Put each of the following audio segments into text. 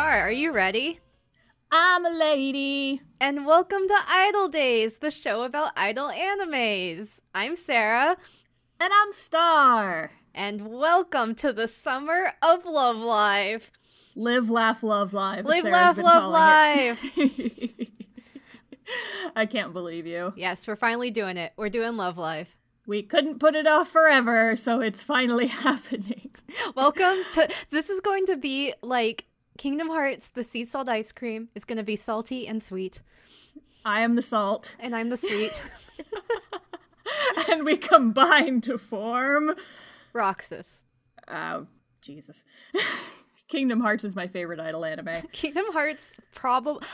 Star. Are you ready? I'm a lady. And welcome to iDOL Days, the show about iDOL animes. I'm Sarah. And I'm Star. And welcome to the summer of Love Live. Live, laugh, love, live. Live, laugh, love, live. I can't believe you. Yes, we're finally doing it. We're doing Love Live. We couldn't put it off forever, so it's finally happening. Welcome to... This is going to be like Kingdom Hearts, the sea salt ice cream. It's going to be salty and sweet. I am the salt. And I'm the sweet. And we combine to form... Roxas. Oh, Jesus. Kingdom Hearts is my favorite iDOL anime. Kingdom Hearts probably...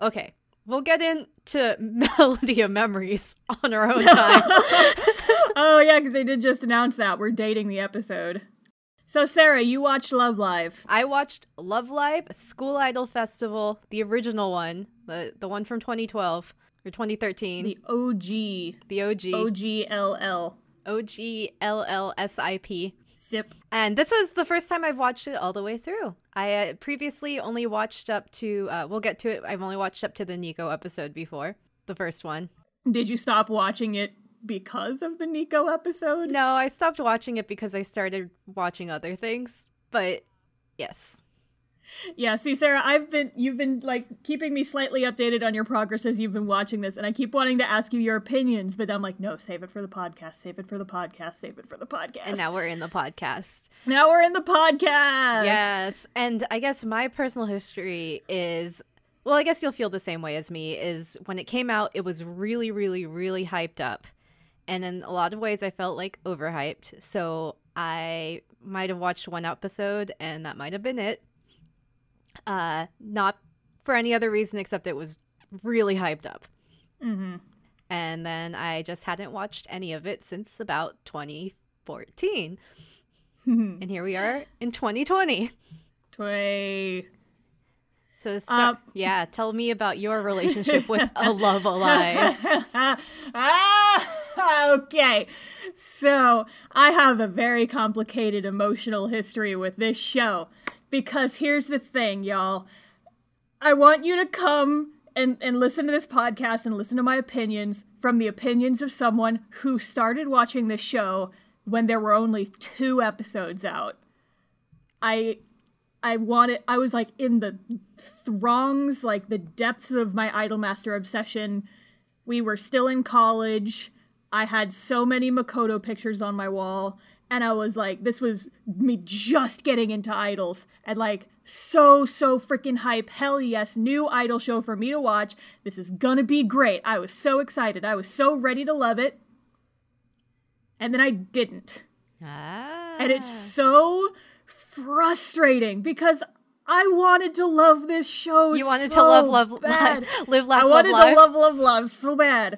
Okay, we'll get into Melody of Memories on our own time. Oh, yeah, because they did just announce that. We're dating the episode. So, Sarah, you watched Love Live. I watched Love Live, School Idol Festival, the original one, the one from 2012 or 2013. The OG. The OG. OGLL. OGLLSIP. SIP. And this was the first time I've watched it all the way through. I previously only watched up to, we'll get to it, I've only watched up to the Nico episode before, the first one. Did you stop watching it because of the Nico episode? No, I stopped watching it because I started watching other things, but yes. Yeah, see, Sarah, you've been, like, keeping me slightly updated on your progress as you've been watching this, and I keep wanting to ask you your opinions, but I'm like, no, save it for the podcast, save it for the podcast, save it for the podcast. And now we're in the podcast. Now we're in the podcast! Yes, and I guess my personal history is, well, I guess you'll feel the same way as me, is when it came out, it was really, really, really hyped up. And in a lot of ways, I felt like overhyped, so I might have watched one episode, and that might have been it. Not for any other reason except it was really hyped up. Mm-hmm. And then I just hadn't watched any of it since about 2014. And here we are in 2020. So yeah, tell me about your relationship with A Love Alive. Okay, so I have a very complicated emotional history with this show. Because here's the thing, y'all. I want you to come and listen to this podcast and listen to my opinions from the opinions of someone who started watching this show when there were only 2 episodes out. I was like in the throngs, like the depths of my Idolmaster obsession. We were still in college. I had so many Makoto pictures on my wall. And I was like, this was me just getting into idols. And like, so freaking hype. Hell yes, new idol show for me to watch. This is gonna be great. I was so excited. I was so ready to love it. And then I didn't. And it's so frustrating because I wanted to love this show. You wanted so to love, bad. Live, laugh, I wanted love, to love so bad.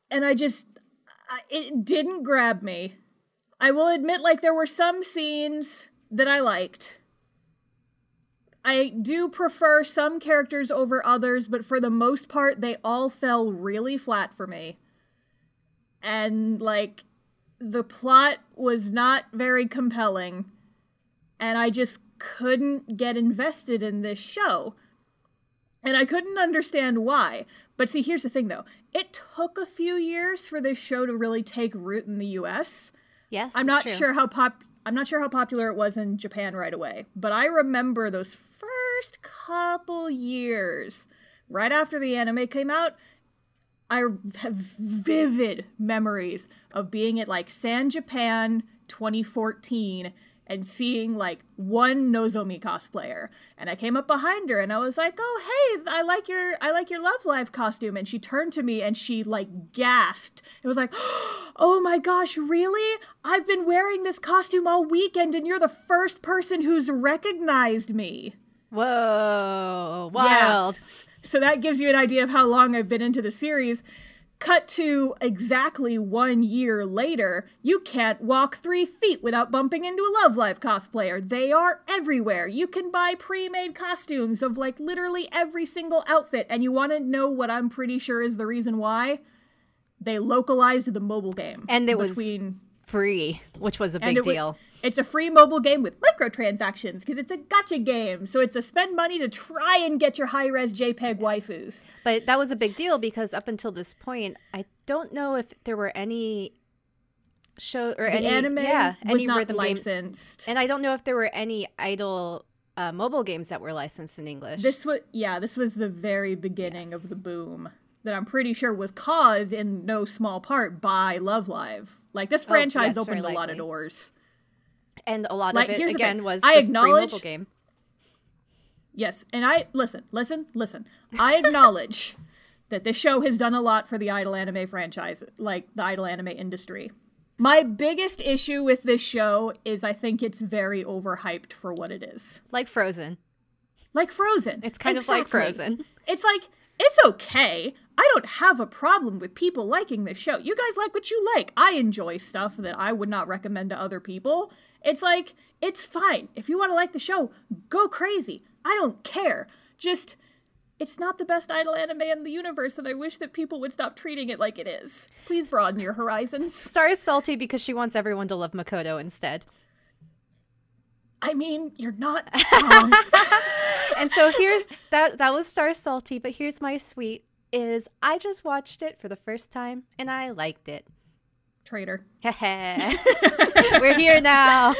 And it didn't grab me. I will admit, like, there were some scenes that I liked. I do prefer some characters over others, but for the most part, they all fell really flat for me. And, like, the plot was not very compelling, and I just couldn't get invested in this show. And I couldn't understand why. But see, here's the thing, though. It took a few years for this show to really take root in the US. Yes, I'm not sure how popular it was in Japan right away, but I remember those first couple years right after the anime came out. I have vivid memories of being at like San Japan 2014 and seeing like one Nozomi cosplayer, and I came up behind her and I was like, "Oh, hey, I like your Love Live costume." And she turned to me and she like gasped. It was like, "Oh my gosh, really? I've been wearing this costume all weekend and you're the first person who's recognized me." Whoa, wild. Yes. So that gives you an idea of how long I've been into the series. Cut to exactly 1 year later, you can't walk 3 feet without bumping into a Love Live cosplayer. They are everywhere. You can buy pre-made costumes of like literally every single outfit. And you want to know what I'm pretty sure is the reason why? They localized the mobile game. And it was free, which was a big deal. It's a free mobile game with microtransactions because it's a gacha game. So it's a spend money to try and get your high-res JPEG waifus. But that was a big deal because up until this point, I don't know if there were any show or any anime was any not rhythm licensed. And I don't know if there were any iDOL mobile games that were licensed in English. This was the very beginning of the boom that I'm pretty sure was caused in no small part by Love Live. Like, this franchise opened a lot of doors. And a lot of it, again, was I the free mobile game. Yes, and listen. I acknowledge that this show has done a lot for the iDOL anime franchise, like the iDOL anime industry. My biggest issue with this show is I think it's very overhyped for what it is. Like Frozen. It's kind of like Frozen. It's like, it's okay. I don't have a problem with people liking this show. You guys like what you like. I enjoy stuff that I would not recommend to other people. It's like, it's fine. If you want to like the show, go crazy. I don't care. Just, it's not the best iDOL anime in the universe, and I wish that people would stop treating it like it is. Please broaden your horizons. Star is salty because she wants everyone to love Makoto instead. I mean, you're not wrong. And so here's, that was Star salty, but here's my sweet, is I just watched it for the first time, and I liked it. Traitor. We're here now.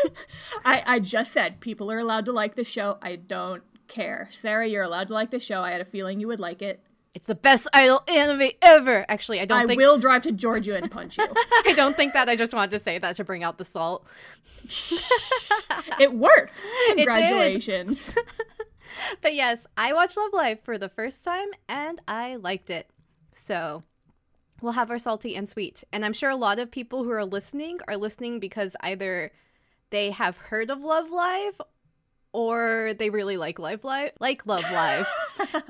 I just said people are allowed to like the show. I don't care. Sarah, you're allowed to like the show. I had a feeling you would like it. It's the best iDOL anime ever. Actually, I will drive to Georgia and punch you. I don't think that. I just wanted to say that to bring out the salt. It worked. Congratulations. It did. But yes, I watched Love Live for the first time and I liked it. So we'll have our salty and sweet. And I'm sure a lot of people who are listening because either they have heard of Love Live or they really like Love Live.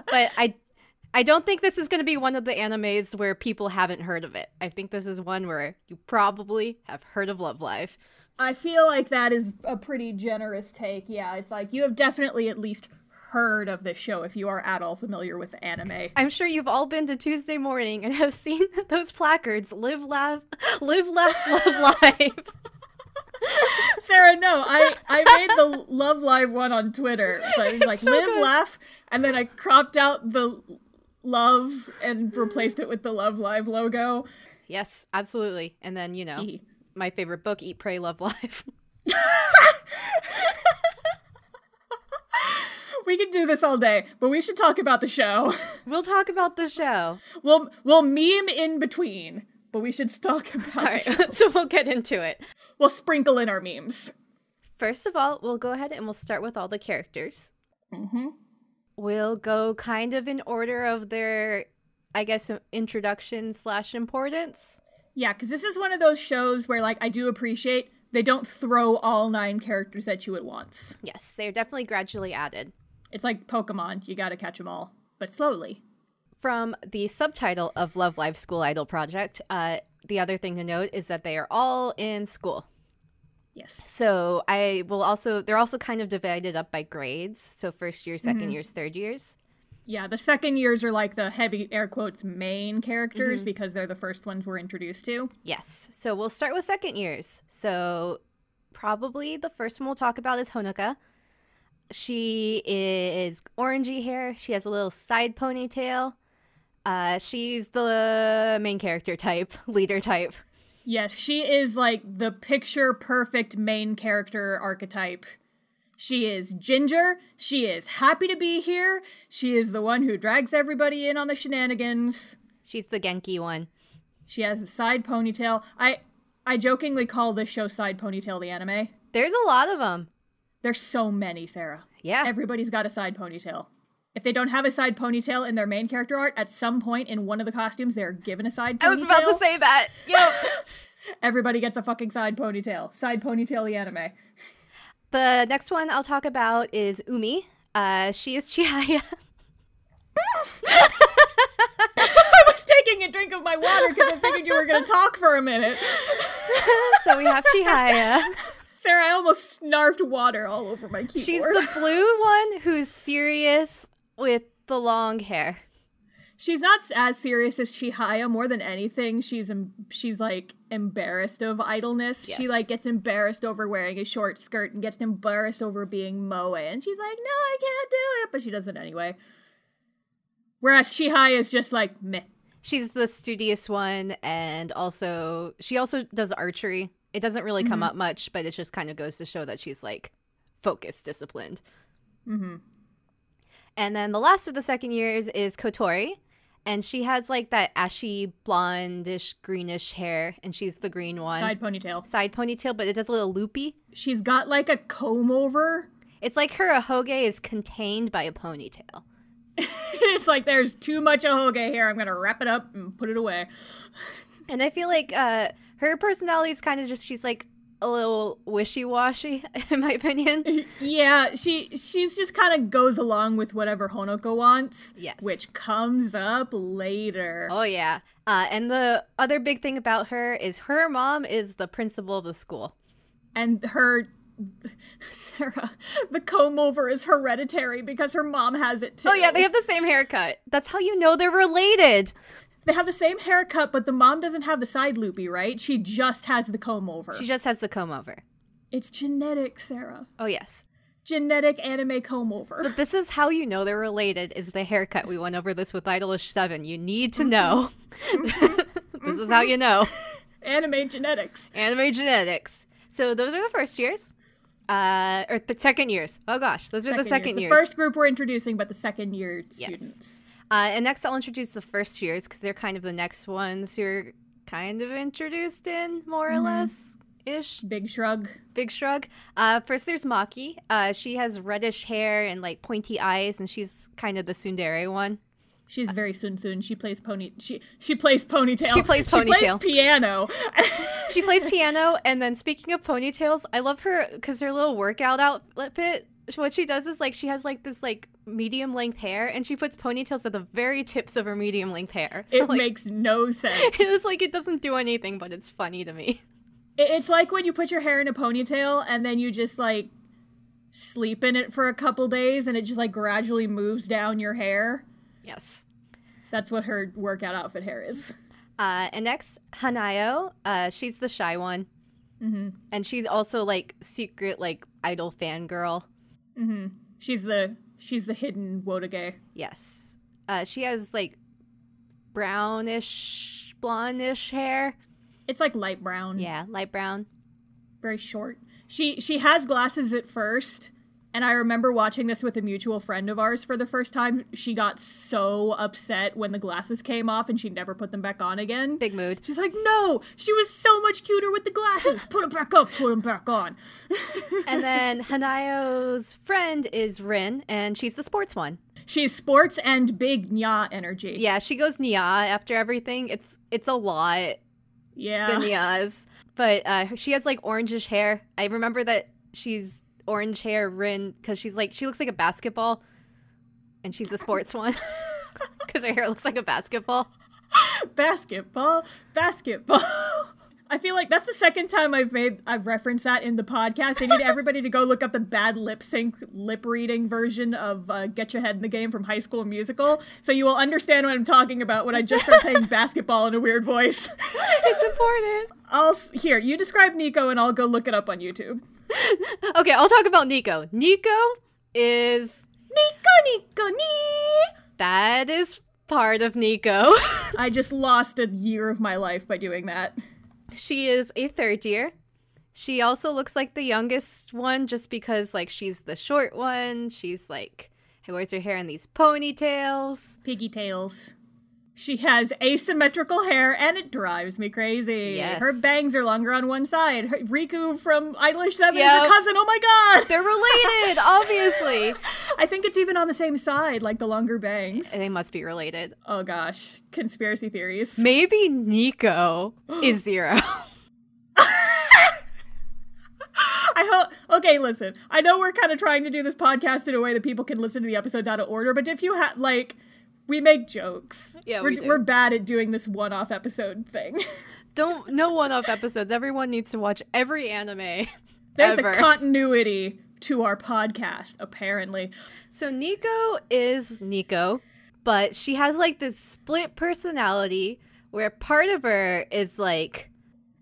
But I don't think this is going to be one of the animes where people haven't heard of it. I think this is one where you probably have heard of Love Live. I feel like that is a pretty generous take. Yeah, it's like you have definitely at least heard of this show if you are at all familiar with the anime. I'm sure you've all been to Tuesday Morning and have seen those placards, live, laugh, love live. Sarah, no, I made the Love Live one on Twitter. So it was like, so live, good. Laugh, and then I cropped out the love and replaced it with the Love Live logo. Yes, absolutely. And then, my favorite book, Eat, Pray, Love Live. We could do this all day, but we should talk about the show. We'll talk about the show. We'll meme in between, but we should talk about the show. So we'll get into it. We'll sprinkle in our memes. First of all, we'll go ahead and we'll start with all the characters. Mm-hmm. We'll go kind of in order of their, I guess, introduction / importance. Yeah, because this is one of those shows where, like, I do appreciate they don't throw all 9 characters at you at once. Yes, they're definitely gradually added. It's like Pokemon. You gotta catch them all, but slowly. From the subtitle of Love Live School Idol Project, the other thing to note is that they are all in school. Yes. So they're also kind of divided up by grades. So first year, second years, third years. Yeah, the second years are like the heavy air quotes main characters because they're the first ones we're introduced to. Yes. So we'll start with second years. So probably the first one we'll talk about is Honoka. She is orangey hair. She has a little side ponytail. She's the main character type, leader type. Yes, she is like the picture perfect main character archetype. She is ginger. She is happy to be here. She is the one who drags everybody in on the shenanigans. She's the Genki one. She has a side ponytail. I jokingly call this show Side Ponytail the anime. There's a lot of them. There's so many, Sarah. Yeah. Everybody's got a side ponytail. If they don't have a side ponytail in their main character art, at some point in one of the costumes, they're given a side ponytail. I was about to say that. Yep. Everybody gets a fucking side ponytail. Side ponytail the anime. The next one I'll talk about is Umi. She is Chihaya. I was taking a drink of my water because I figured you were going to talk for a minute. So we have Chihaya. Sarah, I almost snarfed water all over my keyboard. She's the blue one who's serious with the long hair. She's not as serious as Chihaya. More than anything, she's like embarrassed of idleness. Yes. She like gets embarrassed over wearing a short skirt and gets embarrassed over being moe. And she's like, no, I can't do it. But she does it anyway. Whereas Chihaya is just like, meh. She's the studious one, and she also does archery. It doesn't really come up much, but it just kind of goes to show that she's like focused, disciplined. Mm-hmm. And then the last of the second years is Kotori. And she has like that ashy, blondish, greenish hair. And she's the green one. Side ponytail, but it does a little loopy. She's got like a comb over. It's like her ahoge is contained by a ponytail. It's like there's too much ahoge here. I'm going to wrap it up and put it away. And I feel like her personality is kind of just, she's like a little wishy-washy, in my opinion. Yeah, she's just kind of goes along with whatever Honoko wants. Yes. Which comes up later. Oh, yeah. And the other big thing about her is her mom is the principal of the school. And Sarah, the comb over is hereditary because her mom has it too. Oh, yeah, they have the same haircut. That's how you know they're related. They have the same haircut, but the mom doesn't have the side loopy, right? She just has the comb over. She just has the comb over. It's genetic, Sarah. Oh, yes. Genetic anime comb over. But this is how you know they're related, is the haircut. We went over this with iDOL 7. You need to know. This is how you know. Anime genetics. Anime genetics. So those are the first years. Or the second years. Oh, gosh. Those are the second years. The first group we're introducing, but the second year students. Yes. And next I'll introduce the first years because they're kind of the next ones you're kind of introduced in, more or less-ish. Big shrug. First there's Maki. She has reddish hair and like pointy eyes, and she's kind of the tsundere one. She's very Sun. She plays She plays ponytail. She plays ponytail. She plays piano. She plays piano, and then speaking of ponytails, I love her because her little workout outfit. What she does is like she has like this like medium length hair, and she puts ponytails at the very tips of her medium length hair. So, it makes no sense. It's like it doesn't do anything, but it's funny to me. It's like when you put your hair in a ponytail and then you just like sleep in it for a couple days, and it just like gradually moves down your hair. Yes, that's what her workout outfit hair is. And next, Hanayo. She's the shy one, and she's also like secret like idol fangirl. She's the hidden Wotage. Yes. She has like brownish, blondish hair. It's like light brown. Yeah, light brown. Very short. She has glasses at first, and I remember watching this with a mutual friend of ours for the first time. She got so upset when the glasses came off and she never put them back on again. Big mood. She's like, no, she was so much cuter with the glasses. Put them back up, put them back on. And then Hanayo's friend is Rin, and she's the sports one. She's sports and big nya energy. Yeah, she goes nya after everything. It's a lot. Yeah. The nyas. But she has like orangish hair. I remember that she's orange hair Rin because she looks like a basketball, and she's the sports one because her hair looks like a basketball. Basketball. I feel like that's the second time I've referenced that in the podcast. I need everybody to go look up the bad lip reading version of Get Your Head in the Game from High School Musical, so you will understand what I'm talking about when I just start saying basketball in a weird voice. It's important. Here, you describe Nico and I'll go look it up on YouTube. Okay, I'll talk about Nico. Nico is... Nico. That is part of Nico. I just lost a year of my life by doing that. She is a third year. She also looks like the youngest one just because, like, she's the short one. She's, like, wears her hair in these ponytails. Piggy tails. She has asymmetrical hair, and it drives me crazy. Yes. Her bangs are longer on one side. Riku from iDOL 7 is her cousin. Oh my god! They're related, obviously. I think it's even on the same side, like the longer bangs. They must be related. Oh gosh. Conspiracy theories. Maybe Nico is Zero. Okay, listen. I know we're kind of trying to do this podcast in a way that people can listen to the episodes out of order, but if you have, like... We make jokes. Yeah, we're bad at doing this one-off episode thing. No one-off episodes. Everyone needs to watch every anime. There's ever. A continuity to our podcast, apparently. So Nico is Nico. But she has like this split personality where part of her is like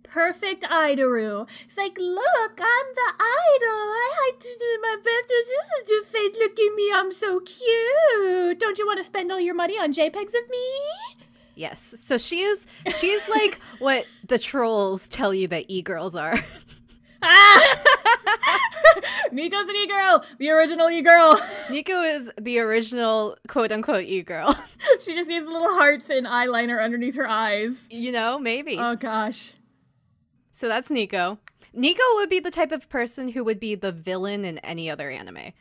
perfect idol. It's like, look, I'm the idol. I like to do my best. This is your face. Look at me. I'm so cute. Don't you want to spend all your money on JPEGs of me? yes. So she's like what the trolls tell you that e-girls are. Nico's an e-girl. The original e-girl. Nico is the original quote-unquote e-girl. She just needs little hearts and eyeliner underneath her eyes. You know, maybe. Oh, gosh. So that's Nico. Nico would be the type of person who would be the villain in any other anime.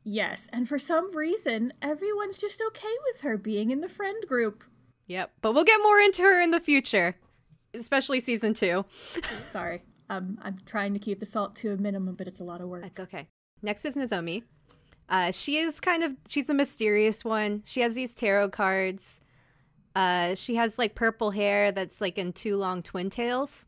Yes, and for some reason, everyone's just okay with her being in the friend group. Yep, but we'll get more into her in the future, especially season 2. Sorry, I'm trying to keep the salt to a minimum, but it's a lot of work. That's okay. Next is Nozomi. She's a mysterious one. She has these tarot cards. She has like purple hair that's like in 2 long twin tails.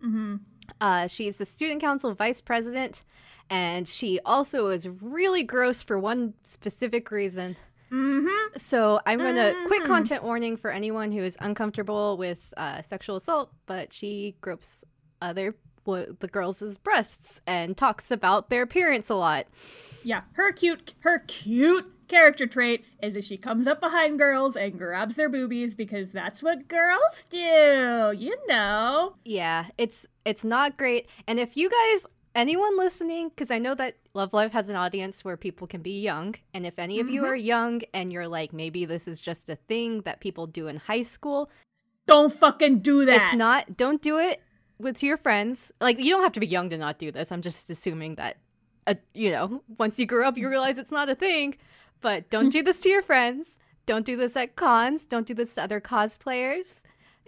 Mm-hmm. She's the student council vice president, and she also is really gross for one specific reason. Mm-hmm. So I'm going to quick content warning for anyone who is uncomfortable with sexual assault, but she gropes the girls' breasts and talks about their appearance a lot. Yeah, her cute character trait is that she comes up behind girls and grabs their boobies because that's what girls do, you know. Yeah, it's not great. And if you guys, anyone listening, because I know that Love Live has an audience where people can be young, and if any of you are young and you're like, maybe this is just a thing that people do in high school, don't fucking do that. Don't do it with your friends. Like, you don't have to be young to not do this. I'm just assuming that, once you grow up, you realize it's not a thing. But don't do this to your friends. Don't do this at cons. Don't do this to other cosplayers.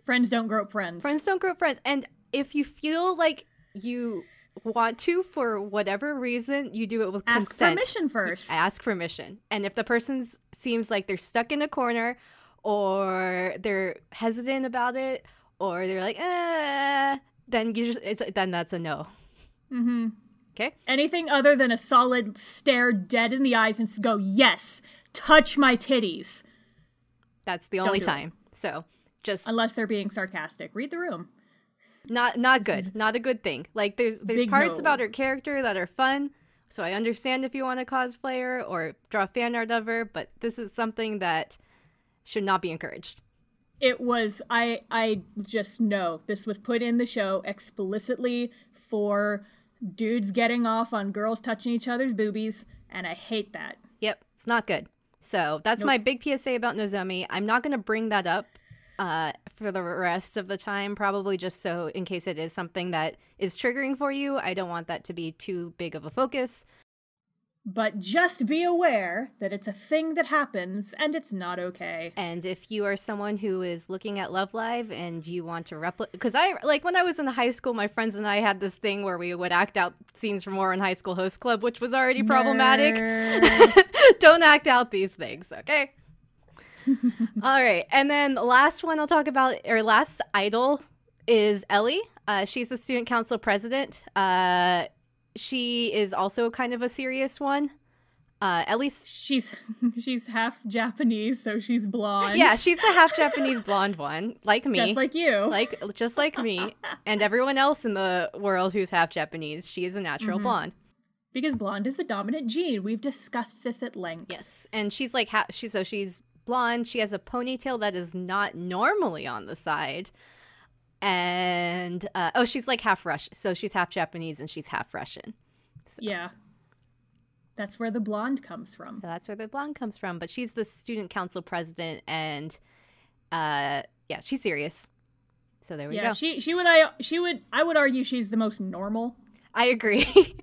Friends don't grow friends. Friends don't grow friends. And if you feel like you want to, for whatever reason, you do it with consent. Ask permission first. Ask permission. And if the person seems like they're stuck in a corner, or they're hesitant about it, or they're like, then that's a no. Mm-hmm. Okay. Anything other than a solid stare dead in the eyes and go, yes, touch my titties. That's the only time. So just unless they're being sarcastic. Read the room. Not good. Not a good thing. Like there's parts about her character that are fun. So I understand if you want to cosplay her or draw fan art of her, but this is something that should not be encouraged. It was, I just know this was put in the show explicitly for dudes getting off on girls touching each other's boobies, and I hate that. Yep, it's not good. So that's my big PSA about Nozomi. I'm not going to bring that up for the rest of the time, probably just so in case it is something that is triggering for you. I don't want that to be too big of a focus. But just be aware that it's a thing that happens and it's not okay. And if you are someone who is looking at Love Live and you want to replicate, because when I was in high school, my friends and I had this thing where we would act out scenes from War in High School Host Club, which was already problematic. Don't act out these things, okay? All right. And then the last one I'll talk about, or last idol, is Ellie. She's the student council president. She is also kind of a serious one. At least she's half Japanese, so she's blonde. Yeah, she's the half Japanese blonde one, like me. Just like you. Just like me. And everyone else in the world who's half Japanese, she is a natural blonde. Because blonde is the dominant gene. We've discussed this at length. Yes. And she's like she's blonde. She has a ponytail that is not normally on the side. And she's like half Russian, so she's half Japanese and she's half Russian. So. Yeah, that's where the blonde comes from. So that's where the blonde comes from. But she's the student council president, and she's serious. So there we go. I would argue she's the most normal. I agree.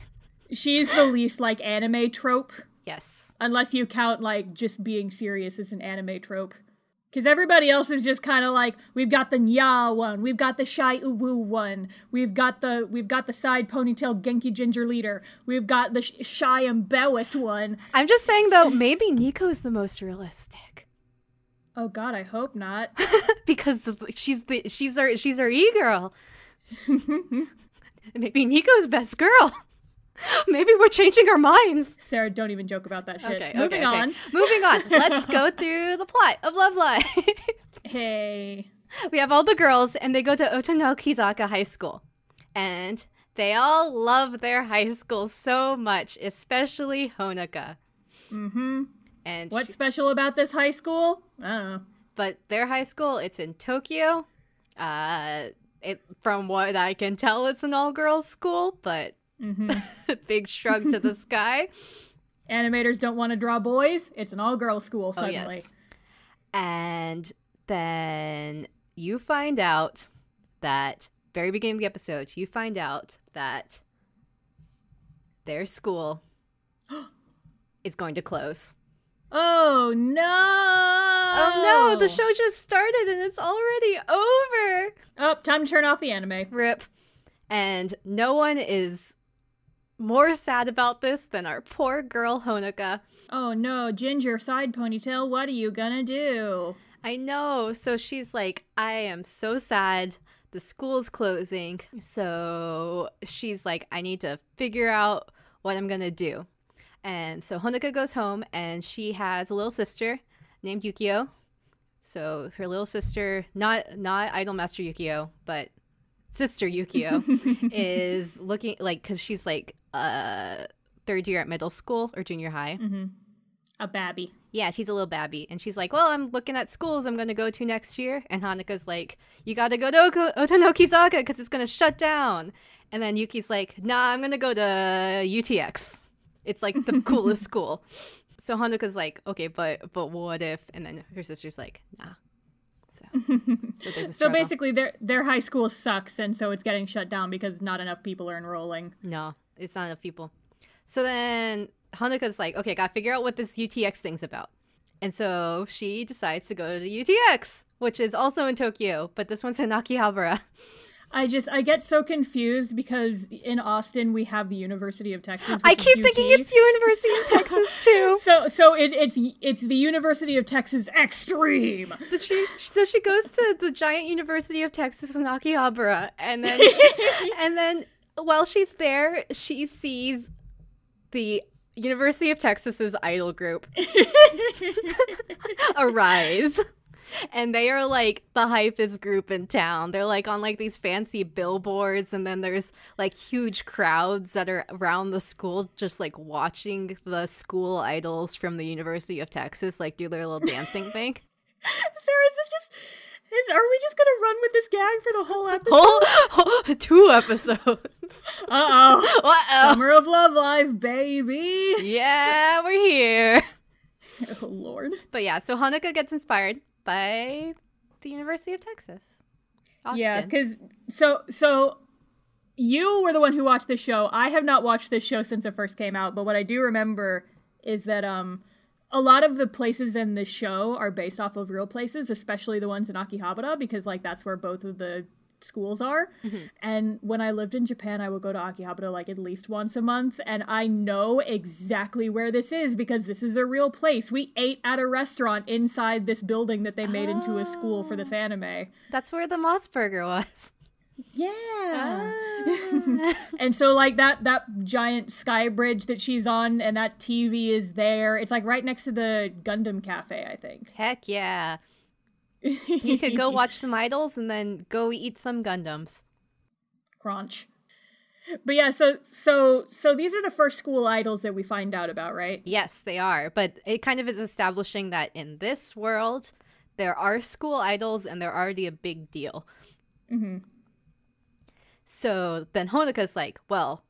She's the least like anime trope. Yes, unless you count like just being serious as an anime trope. Because everybody else is just kind of like, we've got the Nya one, we've got the shy uwu one, we've got the side ponytail Genki ginger leader, we've got the shy embarrassed one. I'm just saying though, maybe Nico's the most realistic. Oh God, I hope not. Because she's our e-girl. Maybe Nico's best girl. Maybe we're changing our minds. Sarah, don't even joke about that shit. Okay, Moving on. Moving on. Let's go through the plot of Love Live. Hey. We have all the girls, and they go to Otonokizaka High School. And they all love their high school so much, especially Honoka. Mm-hmm. And what's special about this high school? I don't know. But their high school, it's in Tokyo. From what I can tell, it's an all-girls school, but big shrug to the sky. Animators don't want to draw boys. It's an all-girls school suddenly. Oh, yes. And then you find out that, very beginning of the episode, you find out that their school is going to close. Oh, no! Oh, no! The show just started and it's already over! Oh, time to turn off the anime. Rip. And no one is more sad about this than our poor girl Honoka. Oh, no. Ginger, side ponytail, what are you gonna do? I know. So she's like, I am so sad. The school's closing. So she's like, I need to figure out what I'm gonna do. And so Honoka goes home, and she has a little sister named Yukio. So her little sister, not Idol Master Yukio, but sister Yukio, is looking like, because she's like third year at middle school or junior high. Mm-hmm. A babby. Yeah, she's a little babby. And she's like, well, I'm looking at schools I'm going to go to next year. And Hanukkah's like, you got to go to Otonokizaka because it's going to shut down. And then Yuki's like, nah, I'm going to go to UTX. It's like the coolest school. So Hanukkah's like, okay, but what if? And then her sister's like, nah. So there's a struggle. So basically their high school sucks, and so it's getting shut down because not enough people are enrolling. No, it's not enough people. So then Hanukkah's like, okay, gotta figure out what this UTX thing's about. And so she decides to go to UTX, which is also in Tokyo, but this one's in Akihabara. I get so confused because in Austin we have the University of Texas. I keep thinking it's University of Texas too. So it's the University of Texas Extreme. So she goes to the giant University of Texas in Akihabara, and then while she's there, she sees the University of Texas's idol group, Arise. And they are like the hypest group in town. They're like on like these fancy billboards, and then there's like huge crowds that are around the school just like watching the school idols from the University of Texas like do their little dancing thing. Sarah, are we just gonna run with this gag for the whole episode? 2 episodes. Uh-oh. Summer of Love Live, baby. Yeah, we're here. Oh, Lord. But yeah, so Hanukkah gets inspired by the University of Texas. Austin. Yeah, because so you were the one who watched this show. I have not watched this show since it first came out, but what I do remember is that a lot of the places in the show are based off of real places, especially the ones in Akihabara, because like that's where both of the schools are. Mm-hmm. And when I lived in Japan, I would go to Akihabara like at least once a month, and I know exactly where this is because this is a real place. We ate at a restaurant inside this building that they made into a school for this anime. That's where the Moss Burger was. Yeah. And so like that giant sky bridge that she's on and that TV is there. It's like right next to the Gundam Cafe, I think. Heck yeah. You could go watch some idols and then go eat some Gundams. Crunch. But yeah, so these are the first school idols that we find out about, right? Yes, they are. But it kind of is establishing that in this world, there are school idols and they're already a big deal. Mm-hmm. So then Honoka's like, well,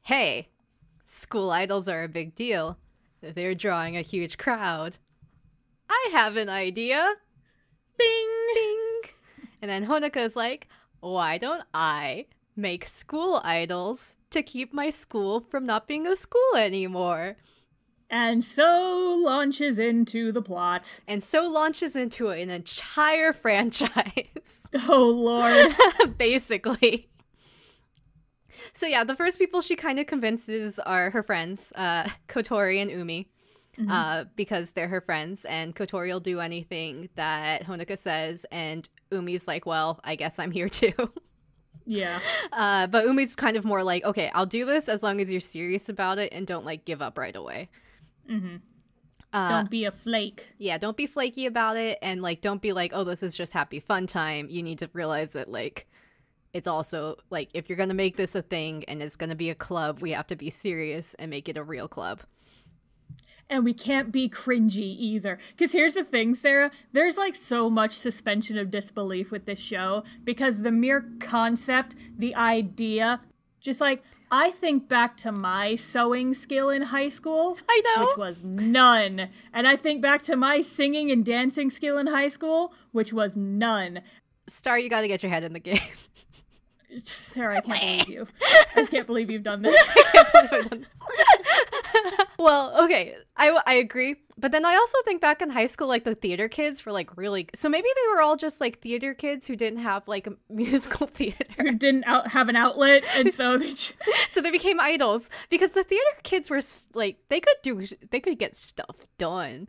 hey, school idols are a big deal. They're drawing a huge crowd. I have an idea. Bing! Bing! And then Honoka's like, why don't I make school idols to keep my school from not being a school anymore? And so launches into the plot. And so launches into an entire franchise. Oh, Lord. Basically. So yeah, the first people she kind of convinces are her friends, Kotori and Umi. Mm-hmm. Because they're her friends, and Kotori will do anything that Honoka says, and Umi's like, well, I guess I'm here too. Yeah. But Umi's kind of more like, okay, I'll do this as long as you're serious about it and don't like give up right away. Mm-hmm. Don't be a flake. Yeah, don't be flaky about it, and like don't be like, oh, this is just happy fun time. You need to realize that like it's also like if you're gonna make this a thing and it's gonna be a club, we have to be serious and make it a real club. And we can't be cringy either. Because here's the thing, Sarah. There's like so much suspension of disbelief with this show because the mere concept, the idea, just like, I think back to my sewing skill in high school. I know. Which was none. And I think back to my singing and dancing skill in high school, which was none. Star, you gotta get your head in the game. Sarah, I can't believe you. I just can't believe you've done this. Well, okay, I agree. But then I also think back in high school, like the theater kids were like really, so maybe they were all just like theater kids who didn't have like a musical theater. Who didn't have an outlet, and so they so they became idols because the theater kids were like, they could get stuff done.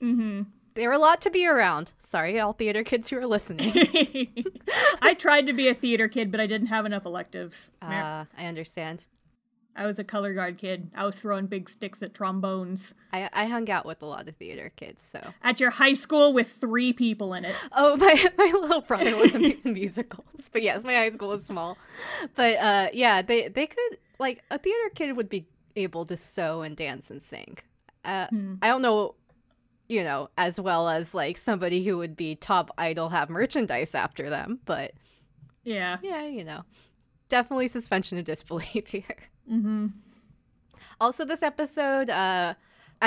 Mm-hmm. They were a lot to be around. Sorry, all theater kids who are listening. I tried to be a theater kid, but I didn't have enough electives. I understand. I was a color guard kid. I was throwing big sticks at trombones. I hung out with a lot of theater kids, so. At your high school with 3 people in it. Oh, my little brother was in musicals. But yes, my high school was small. But yeah, they could, like, a theater kid would be able to sew and dance and sing. I don't know, you know, as well as, like, somebody who would be top idol have merchandise after them. But yeah, you know. Definitely suspension of disbelief here. Mm-hmm. Also, this episode, at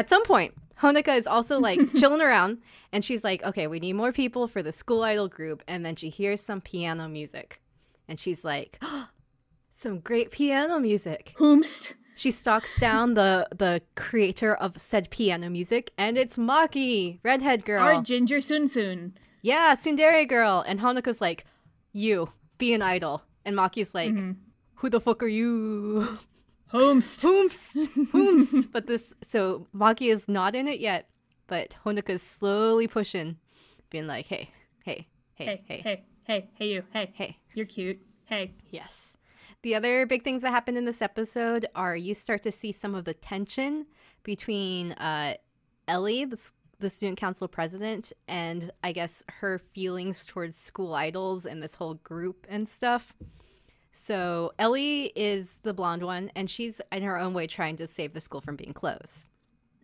some point, Honoka is also like chilling around, and she's like, okay, we need more people for the school idol group. And then she hears some piano music, and she's like, oh, some great piano music. Whomst. She stalks down the creator of said piano music, and it's Maki, redhead girl. Our Ginger Sun. Yeah, tsundere girl. And Honoka's like, you, be an idol. And Maki's like, who the fuck are you? Whomst. But so Maki is not in it yet, but Honoka's slowly pushing, being like, hey, you, hey, you're cute, hey. Yes. The other big things that happen in this episode are you start to see some of the tension between Ellie, the student council president, and I guess her feelings towards school idols and this whole group and stuff. So Ellie is the blonde one, and she's in her own way trying to save the school from being closed.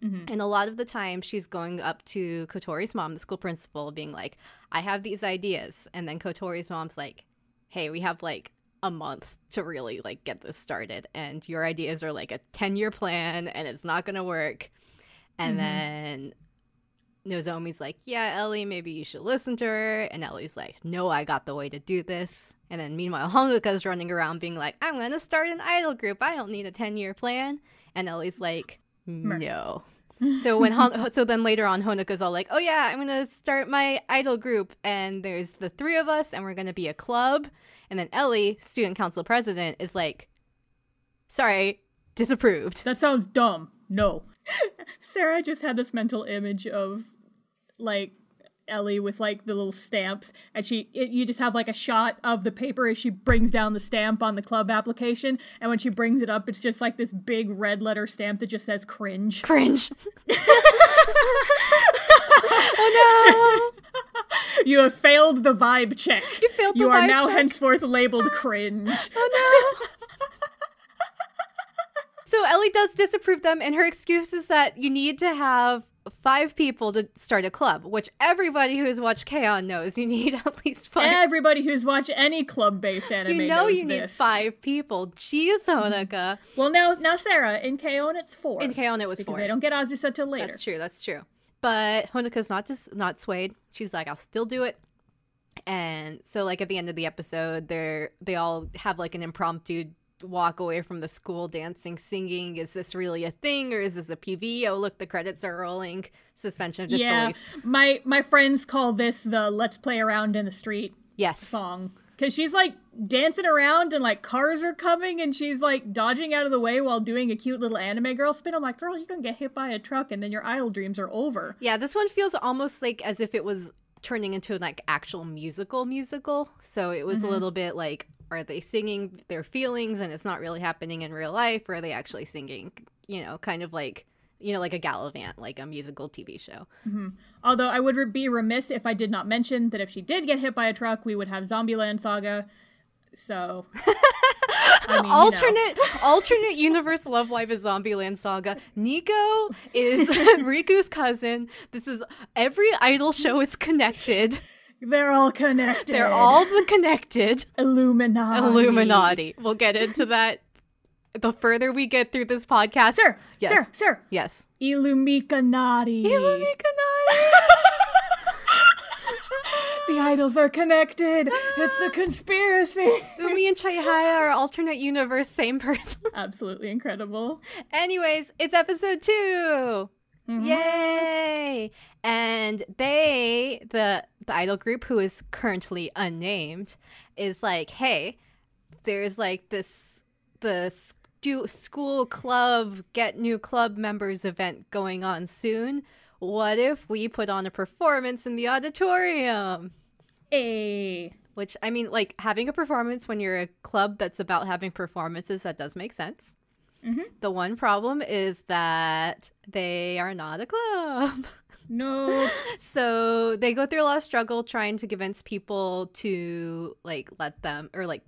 And a lot of the time she's going up to Kotori's mom, the school principal, being like, I have these ideas. And then Kotori's mom's like, hey, we have like a month to really like get this started, and your ideas are like a 10-year plan and it's not gonna work. And then Nozomi's like, yeah, Ellie, maybe you should listen to her. And Ellie's like, no, I got the way to do this. And then meanwhile, Honoka's running around being like, I'm going to start an idol group. I don't need a 10-year plan. And Ellie's like, no. So then later on, Honoka's all like, oh yeah, I'm going to start my idol group. And there's the 3 of us and we're going to be a club. And then Ellie, student council president, is like, sorry, disapproved. That sounds dumb. No. Sarah just had this mental image of like Ellie with like the little stamps, and you just have like a shot of the paper as she brings down the stamp on the club application, and when she brings it up, it's just like this big red letter stamp that just says cringe. Oh no. You have failed the vibe check. You are now check. Henceforth labeled cringe. Oh no. So Ellie does disapprove them, and her excuse is that you need to have 5 people to start a club, which everybody who has watched K-On! Knows you need at least 5. Everybody who's watched any club-based anime knows you need 5 people. Jeez, Honoka. Well, now, Sarah, in K-On! It's 4. In K-On! It was 4. Because they don't get Azusa till later. That's true. But Honoka's not swayed. She's like, I'll still do it. And so, like, at the end of the episode, they all have, like, an impromptu walk away from the school, dancing, singing. Is this really a thing, or is this a PV? Oh, look, the credits are rolling. Suspension of disbelief. Yeah, my friends call this the "Let's Play Around in the Street" song, because she's like dancing around and like cars are coming and she's like dodging out of the way while doing a cute little anime girl spin. I'm like, girl, you're gonna get hit by a truck and then your idol dreams are over. Yeah, this one feels almost like as if it was turning into an like actual musical. So it was a little bit like Are they singing their feelings and it's not really happening in real life? Or are they actually singing, kind of like, like a Gallivant, like a musical TV show? Mm-hmm. Although I would be remiss if I did not mention that if she did get hit by a truck, we would have Zombieland Saga. So... alternate universe Love Live is Zombieland Saga. Nico is Riku's cousin. This is every idol show is connected. They're all connected. They're all connected. Illuminati. We'll get into that the further we get through this podcast. Sir. Yes. Illuminati. The idols are connected. It's the conspiracy. Umi and Chihaya are alternate universe, same person. Absolutely incredible. Anyways, it's episode 2. Mm-hmm. Yay! And the idol group, who is currently unnamed, is like, hey, there's like the school club, get new club members event going on soon. What if we put on a performance in the auditorium? Which, I mean, like, having a performance when you're a club that's about having performances, that does make sense. Mm-hmm. The one problem is that they are not a club. No. So they go through a lot of struggle trying to convince people to, like,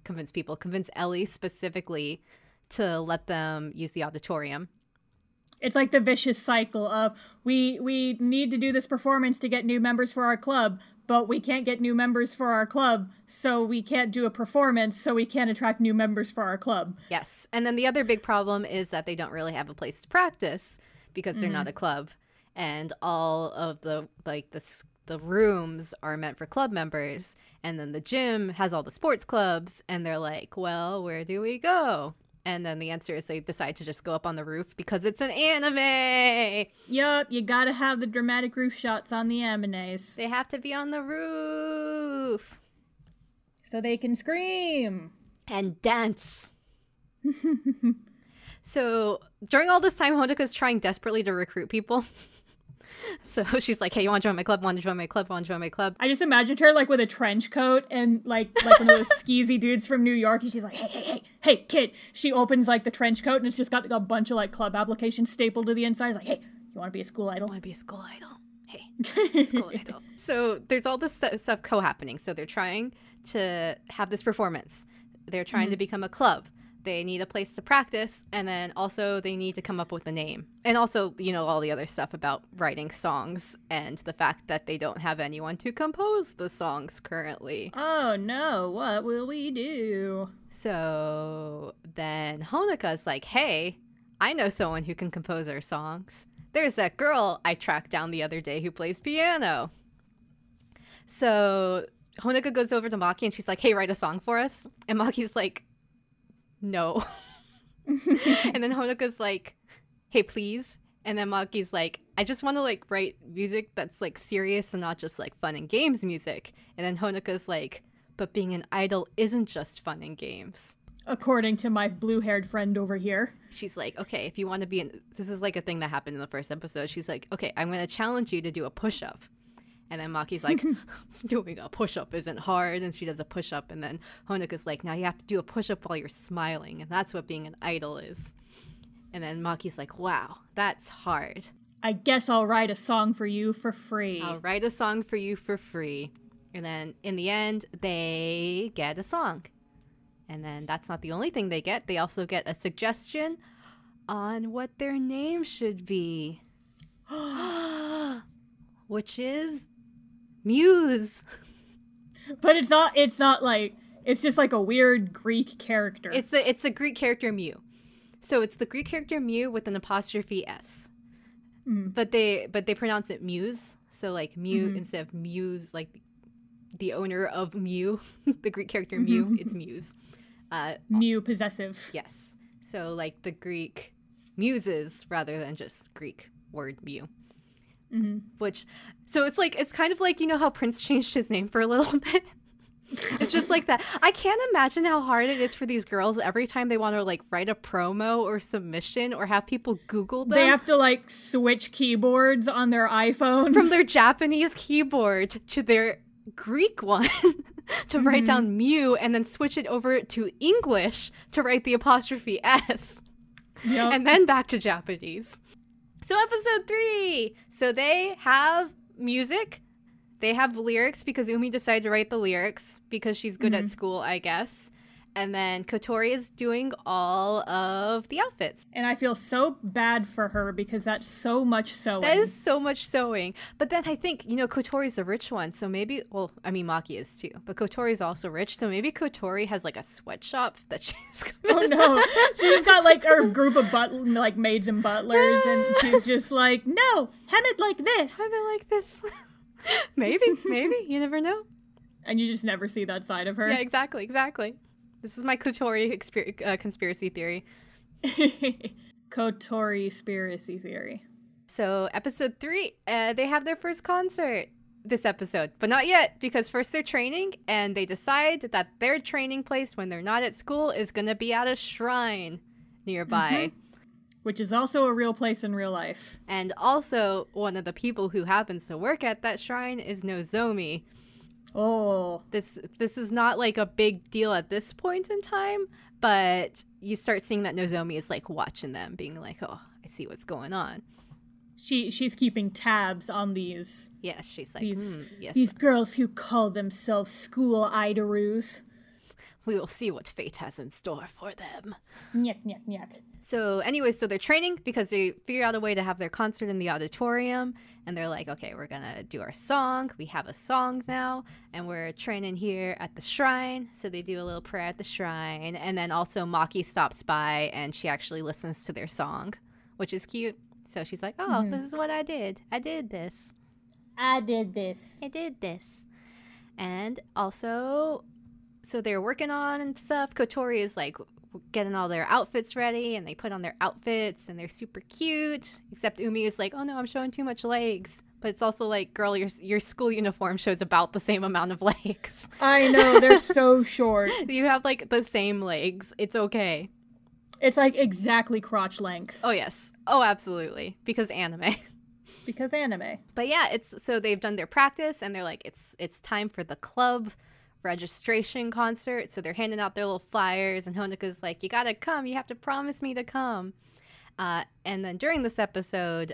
convince Ellie specifically to let them use the auditorium. It's like the vicious cycle of we need to do this performance to get new members for our club, but we can't get new members for our club, so we can't do a performance, so we can't attract new members for our club. Yes. And then the other big problem is that they don't really have a place to practice because they're not a club. And all of the rooms are meant for club members. And then the gym has all the sports clubs. And they're like, well, where do we go? And then the answer is they decide to just go up on the roof because it's an anime. Yup, you gotta have the dramatic roof shots on the animes. They have to be on the roof. So they can scream. And dance. So during all this time, Honoka's trying desperately to recruit people. So she's like, hey, you want to join my club? Want to join my club? Want to join my club? I just imagined her like with a trench coat and like one of those skeezy dudes from New York. And she's like, hey, kid. She opens like the trench coat and it's just got like, a bunch of like club applications stapled to the inside. It's like, hey, you want to be a school idol? I want to be a school idol. Hey, school idol. So there's all this stuff co-happening. So they're trying to have this performance. They're trying to become a club. They need a place to practice, and then also they need to come up with a name. And also, all the other stuff about writing songs and the fact that they don't have anyone to compose the songs currently. Oh no, what will we do? So then Honoka's like, hey, I know someone who can compose our songs. There's that girl I tracked down the other day who plays piano. So Honoka goes over to Maki and she's like, hey, write a song for us. And Maki's like, no. And then Honoka's like, hey, please. And then Maki's like, I just want to like write music that's like serious and not just like fun and games music. And then Honoka's like, but being an idol isn't just fun and games. According to my blue-haired friend over here. She's like, okay, if you want to be this is like a thing that happened in the first episode. She's like, okay, I'm going to challenge you to do a push-up. And then Maki's like, doing a push-up isn't hard. And she does a push-up. And then Honoka's like, now you have to do a push-up while you're smiling. And that's what being an idol is. And then Maki's like, wow, that's hard. I guess I'll write a song for you for free. I'll write a song for you for free. And then in the end, they get a song. And then that's not the only thing they get. They also get a suggestion on what their name should be. Which is Muse. But it's not like, it's just like a weird Greek character. It's the Greek character Mew. So it's the Greek character Mew with an apostrophe S. But they pronounce it Muse. So like Mew instead of Muse, like the owner of Mew, the Greek character Mew, it's Muse. Mew possessive. Yes. So like the Greek muses rather than just Greek word Mew. So it's kind of like, how Prince changed his name for a little bit. It's just like that. I can't imagine how hard it is for these girls every time they want to like write a promo or submission or have people Google them. They have to like switch keyboards on their iPhones. From their Japanese keyboard to their Greek one to write down Mew and then switch it over to English to write the apostrophe S. Yep. And then back to Japanese. So episode 3. So they have music. They have lyrics because Umi decided to write the lyrics because she's good at school, I guess. And then Kotori is doing all of the outfits. And I feel so bad for her because that's so much sewing. That is so much sewing. But then I think, Kotori's the rich one. So maybe, Maki is too. But Kotori's also rich. So maybe Kotori has like a sweatshop that she's Oh no. She's got like her group of maids and butlers. And she's just like, no, hem it like this. Hem it like this. Maybe. You never know. And you just never see that side of her. Yeah, exactly. This is my Kotori conspiracy theory. Kotori-spiracy theory. So, episode 3, they have their first concert this episode. But not yet, because first they're training, and they decide that their training place when they're not at school is going to be at a shrine nearby. Which is also a real place in real life. And also, one of the people who happens to work at that shrine is Nozomi. Oh. This is not like a big deal at this point in time, but you start seeing that Nozomi is like watching them, being like, oh, I see what's going on. She's keeping tabs on these. Yes, she's like, yes. These girls who call themselves school idols. We will see what fate has in store for them. Nyek, nyek, nyek. So anyways, so they're training because they figure out a way to have their concert in the auditorium. And they're like, okay, we're going to do our song. We have a song now. And we're training here at the shrine. So they do a little prayer at the shrine. And then also Maki stops by and she actually listens to their song, which is cute. So she's like, oh, this is what I did. I did this. And also, so they're working on and stuff. Kotori is like getting all their outfits ready, and they put on their outfits, and they're super cute. Except Umi is like, oh no, I'm showing too much legs. But it's also like, girl, your school uniform shows about the same amount of legs. I know, they're so short. You have like the same legs. It's okay. It's like exactly crotch length. Oh yes. Oh, absolutely. Because anime. Because anime. But yeah, so they've done their practice, and they're like, it's time for the club registration concert. So they're handing out their little flyers, and Honoka's like, you gotta come, you have to promise me to come. And then during this episode,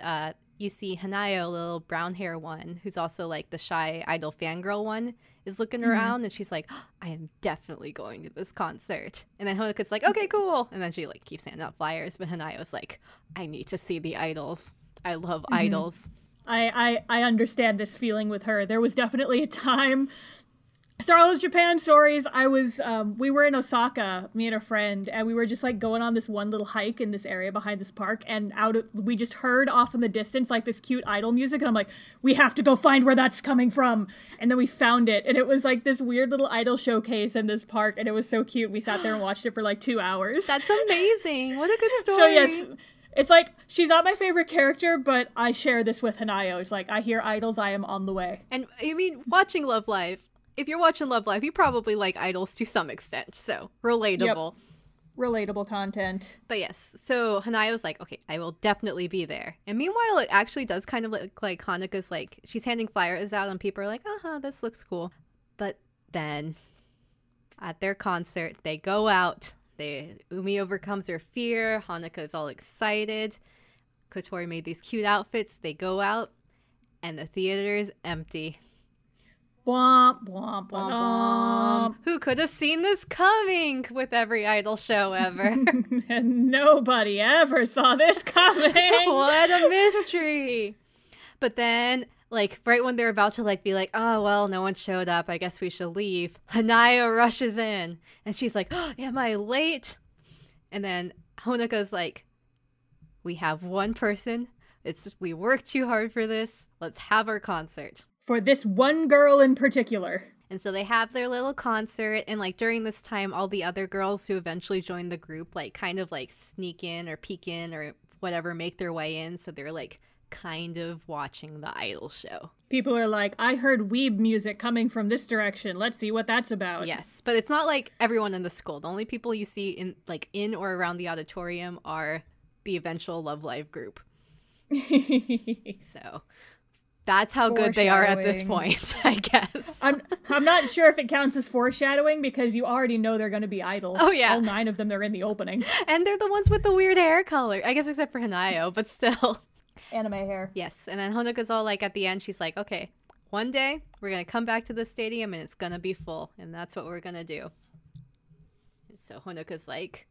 you see Hanayo, little brown hair one, who's also like the shy idol fangirl one, is looking around, and she's like, oh, I am definitely going to this concert. And then Honoka's like, okay, cool. And then she like keeps handing out flyers, but Hanayo's like, I need to see the idols. I love idols. I understand this feeling with her. There was definitely a time, Star Wars Japan stories, we were in Osaka, me and a friend, and we were just like going on this one little hike in this area behind this park, and we just heard off in the distance like this cute idol music, and I'm like, we have to go find where that's coming from. And then we found it, and it was like this weird little idol showcase in this park, and it was so cute. We sat there and watched it for like 2 hours. That's amazing. What a good story. So yes, it's like, she's not my favorite character, but I share this with Hanayo. It's like, I hear idols, I am on the way. And I mean, watching Love Live, if you're watching Love Live, you probably like idols to some extent, so relatable. Yep. Relatable content. But yes, so Hanayo's like, okay, I will definitely be there. And meanwhile, it actually does kind of look like Hanukkah's like, she's handing flyers out and people are like, this looks cool. But then at their concert, they go out. Umi overcomes her fear. Hanukkah is all excited. Kotori made these cute outfits. They go out and the theater is empty. Womp, womp, womp, womp. Who could have seen this coming with every idol show ever? And nobody ever saw this coming. What a mystery. But then, like, right when they're about to, like, be like, oh, well, no one showed up, I guess we should leave, Hanayo rushes in. And she's like, oh, am I late? And then Honoka's like, we have one person. We worked too hard for this. Let's have our concert. For this one girl in particular. And so they have their little concert, and like during this time, all the other girls who eventually join the group, like kind of like sneak in or peek in or whatever, make their way in. So they're like kind of watching the idol show. People are like, I heard weeb music coming from this direction. Let's see what that's about. Yes, but it's not like everyone in the school. The only people you see in or around the auditorium are the eventual Love Live group. So That's how good they are at this Foreshadowing. point, I guess. I'm not sure if it counts as foreshadowing because you already know they're going to be idols. Oh, yeah. All 9 of them are in the opening. And they're the ones with the weird hair color. I guess except for Hanayo, but still. Anime hair. Yes. And then Honoka's all like, at the end, she's like, okay, one day we're going to come back to the stadium and it's going to be full. And that's what we're going to do. And so Honoka's like,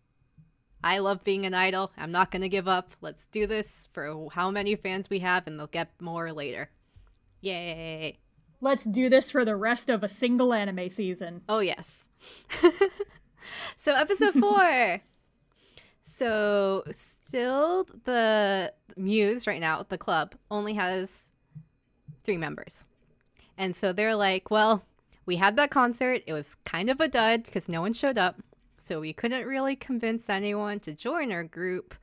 I love being an idol. I'm not going to give up. Let's do this for how many fans we have and they'll get more later. Yay. Let's do this for the rest of a single anime season. Oh, yes. So episode 4. So still the Muse right now, the club, only has 3 members. And so they're like, well, we had that concert. It was kind of a dud because no one showed up. So we couldn't really convince anyone to join our group.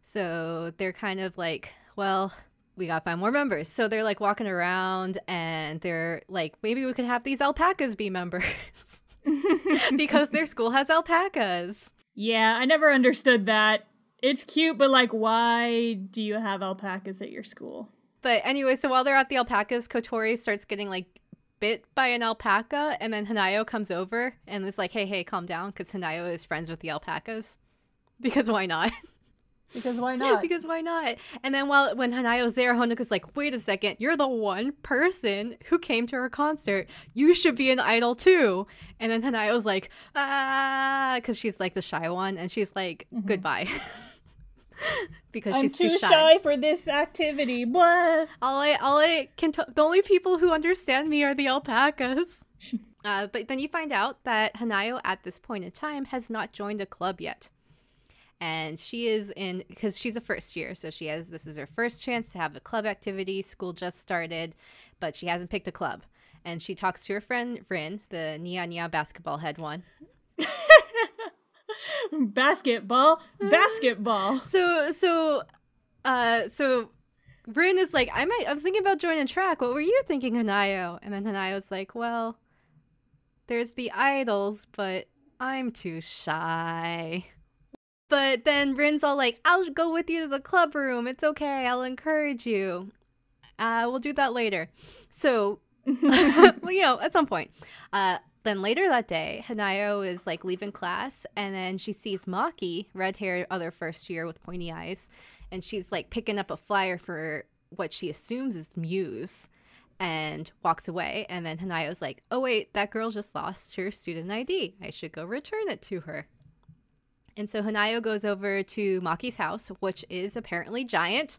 So they're kind of like, well, we gotta find more members. So they're like walking around and they're like, maybe we could have these alpacas be members. Because their school has alpacas. Yeah, I never understood that. It's cute, but like, why do you have alpacas at your school? But anyway, so while they're at the alpacas, Kotori starts getting like bit by an alpaca, and then Hanayo comes over and is like, hey, calm down, because Hanayo is friends with the alpacas. Because why not? Because why not? Because why not? And then when Hanayo's there, Honoka's like, wait a second, you're the one person who came to her concert. You should be an idol too. And then Hanayo's like, because she's like the shy one, and she's like, goodbye. Because she's too shy for this activity. What? The only people who understand me are the alpacas. But then you find out that Hanayo at this point in time has not joined a club yet. And she is because she's a first year, so this is her first chance to have a club activity. School just started, but she hasn't picked a club. And she talks to her friend Rin, the Nia Nia basketball head one. Basketball. So Rin is like, I was thinking about joining track. What were you thinking, Hanayo? And then Hanayo's like, well, there's the idols, but I'm too shy. But then Rin's all like, I'll go with you to the club room. It's okay. I'll encourage you. We'll do that later. So, well, at some point. Then later that day, Hanayo is like leaving class, and then she sees Maki, red-haired other first year with pointy eyes, and she's like picking up a flyer for what she assumes is Muse, and walks away. And then Hanayo's like, oh wait, that girl just lost her student ID. I should go return it to her. And so Hanayo goes over to Maki's house, which is apparently giant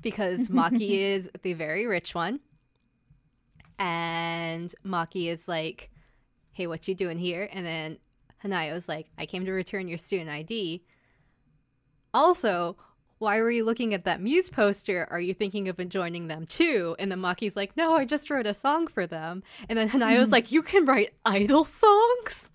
because Maki is the very rich one. And Maki is like, hey, what you doing here? And then Hanayo's like, I came to return your student ID. Also, why were you looking at that Muse poster? Are you thinking of joining them too? And then Maki's like, no, I just wrote a song for them. And then Hanayo's like, you can write idol songs?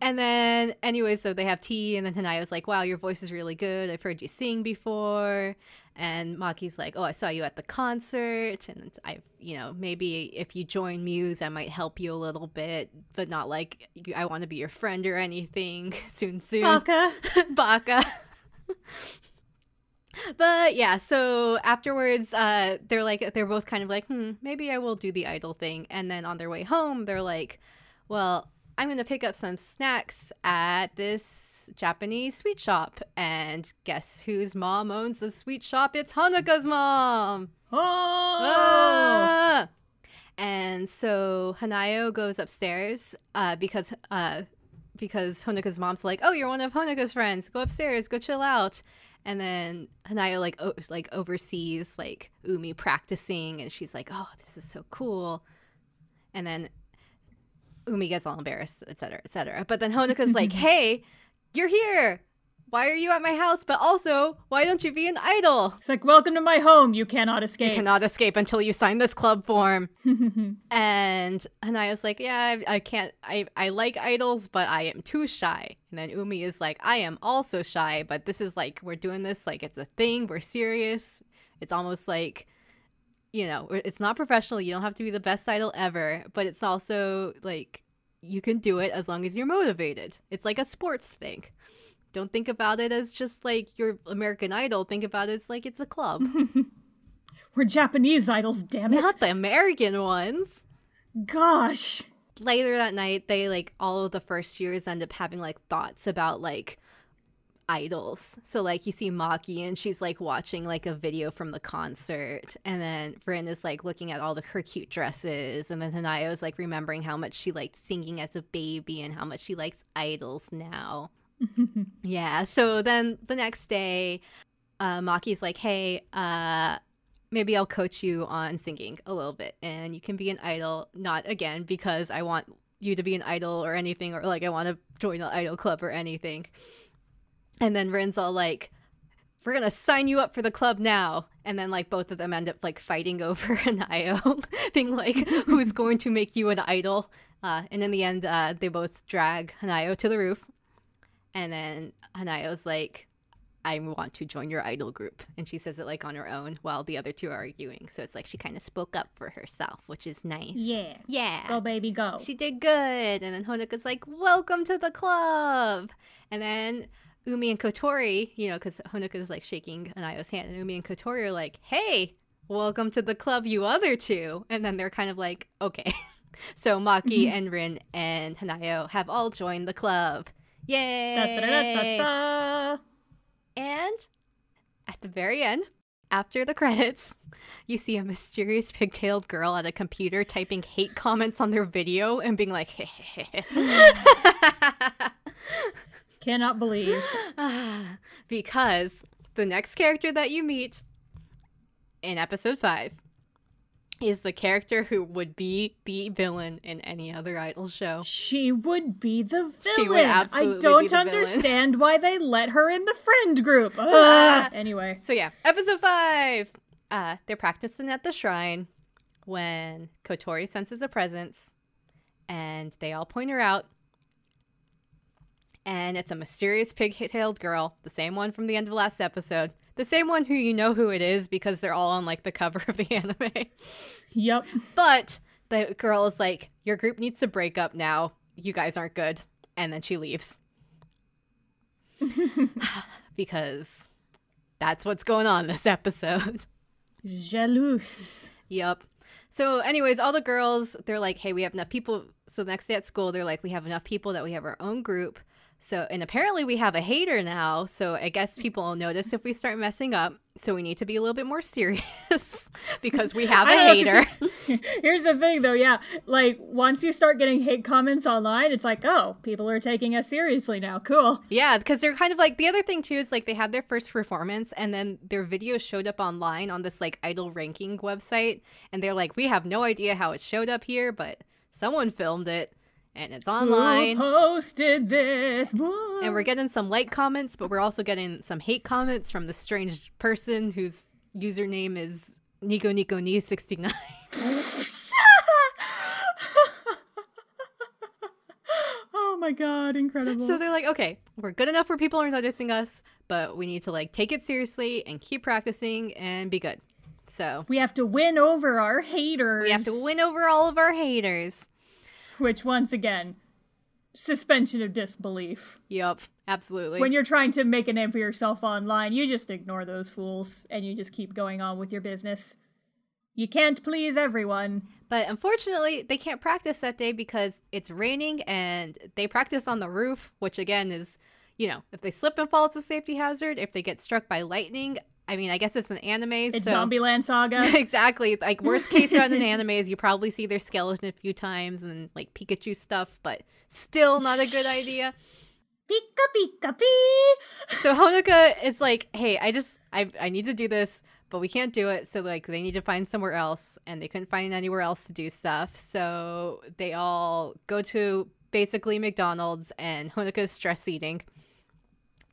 And then anyway, so they have tea, and then Hanayo's like, wow, your voice is really good. I've heard you sing before. And Maki's like, oh, I saw you at the concert, and maybe if you join Muse, I might help you a little bit, but not like I want to be your friend or anything. Soon. Baka. But yeah, so afterwards, they're both kind of like, maybe I will do the idol thing. And then on their way home, they're like, well, I'm going to pick up some snacks at this Japanese sweet shop. And guess whose mom owns the sweet shop? It's Honoka's mom. Oh! And so Hanayo goes upstairs because Honoka's mom's like, oh, you're one of Honoka's friends. Go upstairs, go chill out. And then Hanayo oversees like Umi practicing, and she's like, oh, this is so cool. And then Umi gets all embarrassed, etc., etc. But then Honoka's like, hey, you're here. Why are you at my house? But also, why don't you be an idol? It's like, welcome to my home. You cannot escape. You cannot escape until you sign this club form. And Hanayo's like, yeah, I can't. I like idols, but I am too shy. And then Umi is like, I am also shy, but this is like, we're doing this like it's a thing. We're serious. It's almost like, it's not professional. You don't have to be the best idol ever, but it's also like, you can do it as long as you're motivated. It's like a sports thing. Don't think about it as just like your American Idol. Think about it as like it's a club. We're Japanese idols, damn it. Not the American ones. Gosh. Later that night, they like all of the first years end up having like thoughts about like idols. So like you see Maki and she's like watching like a video from the concert, and then Rin is like looking at all her cute dresses, and then Hanayo is like remembering how much she liked singing as a baby and how much she likes idols now. Yeah, so then the next day Maki's like, hey, maybe I'll coach you on singing a little bit and you can be an idol. Not again because I want you to be an idol or anything, or like I want to join the idol club or anything. And then Rin's all like, we're gonna sign you up for the club now. And then like both of them end up like fighting over Hanayo, being like, who's going to make you an idol? And in the end, they both drag Hanayo to the roof. And then Hanayo's like, I want to join your idol group. And she says it like on her own while the other two are arguing. So it's like she kind of spoke up for herself, which is nice. Yeah. Yeah. Go, baby, go. She did good. And then Honoka's like, welcome to the club. And then Umi and Kotori, you know, because Honoka is like shaking Hanayo's hand, and Umi and Kotori are like, hey, welcome to the club, you other two. And then they're kind of like, okay. So Maki and Rin and Hanayo have all joined the club. Yay! Da, da, da, da, da. And at the very end, after the credits, you see a mysterious pigtailed girl at a computer typing hate comments on their video and being like, Cannot believe. Because the next character that you meet in episode 5 is the character who would be the villain in any other idol show. She would be the villain. She would absolutely I don't be the understand why they let her in the friend group. Anyway. So yeah, episode 5. They're practicing at the shrine when Kotori senses a presence, and they all point her out. And it's a mysterious pig-tailed girl, the same one from the end of last episode. The same one who you know who it is because they're all on, like, the cover of the anime. Yep. But the girl is like, your group needs to break up now. You guys aren't good. And then she leaves. Because that's what's going on this episode. Jalouse. Yep. So anyways, all the girls, they're like, hey, we have enough people. So the next day at school, they're like, we have enough people that we have our own group. So, and apparently we have a hater now. So I guess people will notice if we start messing up. So we need to be a little bit more serious because we have a hater. Here's the thing though. Yeah. Like once you start getting hate comments online, it's like, oh, people are taking us seriously now. Cool. Yeah. Because they're kind of like, the other thing too is like they had their first performance and then their videos showed up online on this like idol ranking website. And they're like, we have no idea how it showed up here, but someone filmed it. And it's online. Who posted this? What? And we're getting some like comments, but we're also getting some hate comments from the strange person whose username is Nico Nico Ni 69. Oh my god, incredible. So they're like, okay, we're good enough where people are noticing us, but we need to like take it seriously and keep practicing and be good. So we have to win over our haters. We have to win over all of our haters. Which, once again, suspension of disbelief. Yep, absolutely. When you're trying to make a name for yourself online, you just ignore those fools, and you just keep going on with your business. You can't please everyone. But unfortunately, they can't practice that day because it's raining, and they practice on the roof, which again is, you know, if they slip and fall, it's a safety hazard. If they get struck by lightning, I mean, I guess it's an anime, it's so... Zombieland Saga. Exactly. Like, worst case on an anime is you probably see their skeleton a few times and, like, Pikachu stuff, but still not a good idea. Pika pika pee! So Honoka is like, hey, I need to do this, but we can't do it, so, like, they need to find somewhere else, and they couldn't find anywhere else to do stuff, so they all go to, basically, McDonald's, and Honoka's stress eating.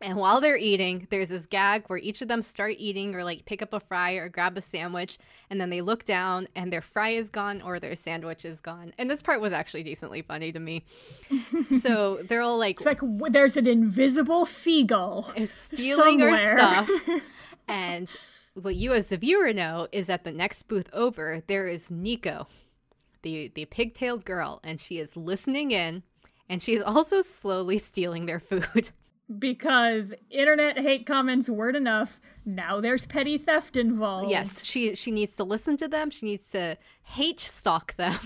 And while they're eating, there's this gag where each of them start eating or like pick up a fry or grab a sandwich. And then they look down and their fry is gone or their sandwich is gone. And this part was actually decently funny to me. So they're all like... It's like there's an invisible seagull stealing somewhere. Our stuff. And what you as the viewer know is at the next booth over, there is Nico, the pigtailed girl. And she is listening in. And she is also slowly stealing their food. because internet hate comments weren't enough. Now there's petty theft involved. Yes, she needs to listen to them. She needs to hate stalk them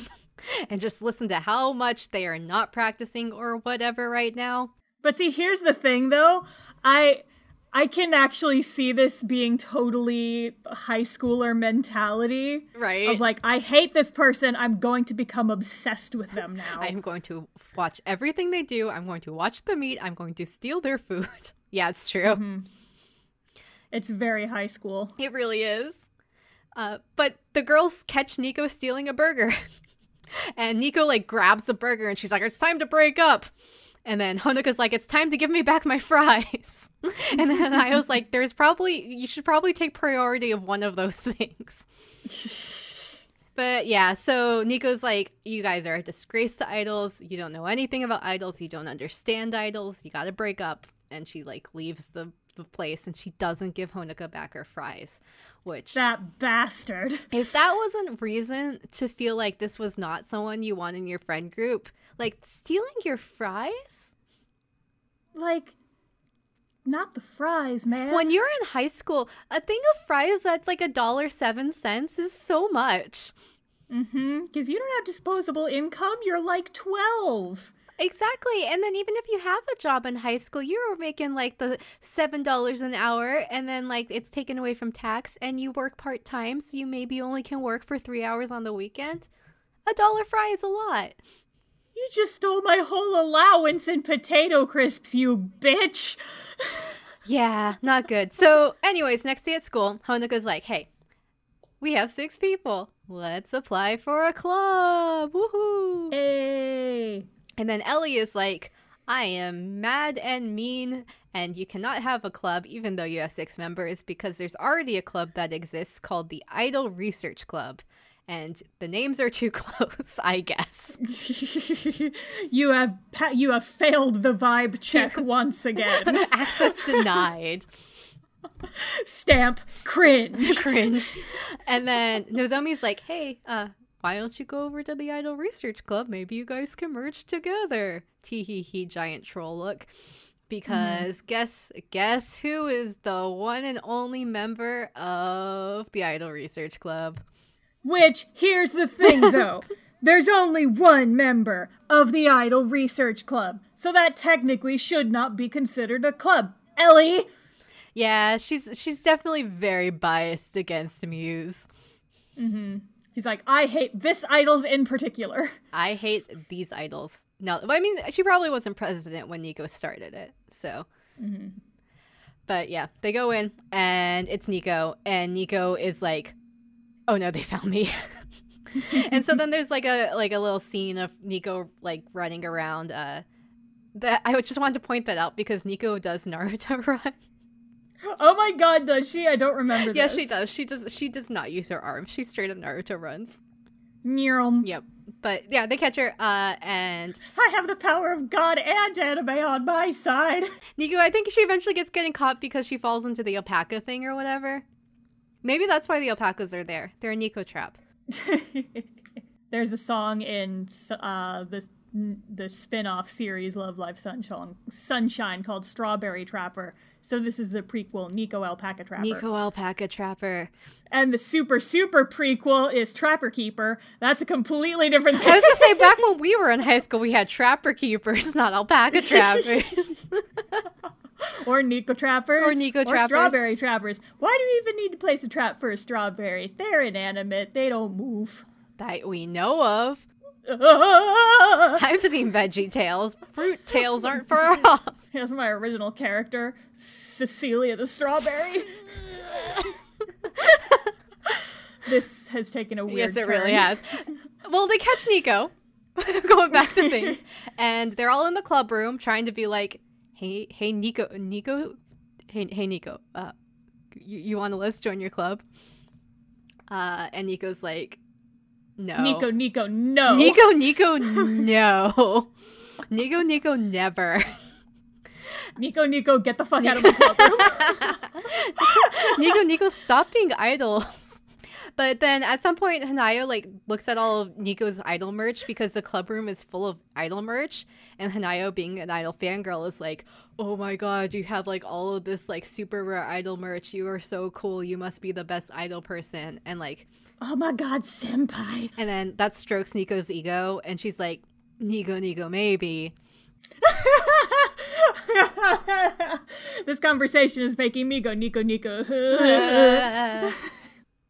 and just listen to how much they are not practicing or whatever right now. But see, here's the thing, though. I can actually see this being totally high schooler mentality. Right. Of like, I hate this person. I'm going to become obsessed with them now. I'm going to watch everything they do. I'm going to watch them eat. I'm going to steal their food. Yeah, it's true. Mm-hmm. It's very high school. It really is. But the girls catch Nico stealing a burger. And Nico, like, grabs the burger and she's like, it's time to break up. And then Honoka's like, it's time to give me back my fries. And then I was like, you should probably take priority of one of those things. But yeah, so Nico's like, you guys are a disgrace to idols. You don't know anything about idols. You don't understand idols. You gotta break up. And she like leaves the place and she doesn't give Honoka back her fries. Which, that bastard. If that wasn't reason to feel like this was not someone you want in your friend group, like stealing your fries? Like, not the fries, man. When you're in high school, a thing of fries that's like $1.07 is so much. Mm-hmm. Because you don't have disposable income. You're like 12. Exactly. And then even if you have a job in high school, you're making like the $7 an hour and then like it's taken away from tax and you work part-time, so you maybe only can work for 3 hours on the weekend. $1 fry is a lot. You just stole my whole allowance in potato crisps, you bitch. Yeah, not good. So anyways, next day at school, Honoka's like, hey, we have 6 people. Let's apply for a club. Woohoo. Hey. And then Ellie is like, I am mad and mean, and you cannot have a club even though you have 6 members because there's already a club that exists called the iDOL Research Club. And the names are too close, I guess. You have failed the vibe check once again. Access denied. Stamp cringe. Cringe. And then Nozomi's like, hey, why don't you go over to the iDOL Research Club? Maybe you guys can merge together. Tee hee hee, giant troll look. Because guess who is the one and only member of the iDOL Research Club? Which, here's the thing, though. There's only one member of the iDOL Research Club, so that technically should not be considered a club. Ellie! Yeah, she's definitely very biased against Muse. Mm-hmm. He's like, I hate this idols in particular. I hate these idols. No, I mean, she probably wasn't president when Nico started it, so. Mm-hmm. But yeah, they go in, and it's Nico, and Nico is like, oh no, they found me. And so then there's like a little scene of Nico like running around. That I just wanted to point that out because Nico does Naruto run. Oh my god, does she? I don't remember Yeah, this. she does. She does not use her arms. She straight up Naruto runs. Yep. But yeah, they catch her, and I have the power of God and anime on my side. Nico, I think she eventually gets getting caught because she falls into the alpaca thing or whatever. Maybe that's why the alpacas are there. They're a Nico trap. There's a song in the spin-off series Love Live Sunshine called Strawberry Trapper. So this is the prequel, Nico Alpaca Trapper. Nico Alpaca Trapper. And the super prequel is Trapper Keeper. That's a completely different thing. I was gonna say, back when we were in high school, we had Trapper Keepers, not Alpaca Trappers. Or Nico Trappers. Or Nico Trappers. Or Strawberry Trappers. Why do you even need to place a trap for a strawberry? They're inanimate. They don't move. That we know of. I've seen Veggie Tales. Fruit Tales aren't far off. Here's my original character, Cecilia the Strawberry. This has taken a weird turn. Yes, it really has. Well, they catch Nico, going back to things, and they're all in the club room trying to be like, hey, Nico, hey, Nico, you want to let's join your club? And Nico's like, no. Nico, no. Nico, no. Nico, never. Nico, get the fuck out of my club room. Nico, stop being idols. But then at some point, Hanayo like looks at all of Nico's idol merch because the club room is full of idol merch. And Hanayo, being an idol fangirl, is like, oh my god, you have like all of this like super rare idol merch. You are so cool. You must be the best idol person. And like, oh my god, senpai. And then that strokes Nico's ego. And she's like, Nico, maybe. This conversation is making me go Nico.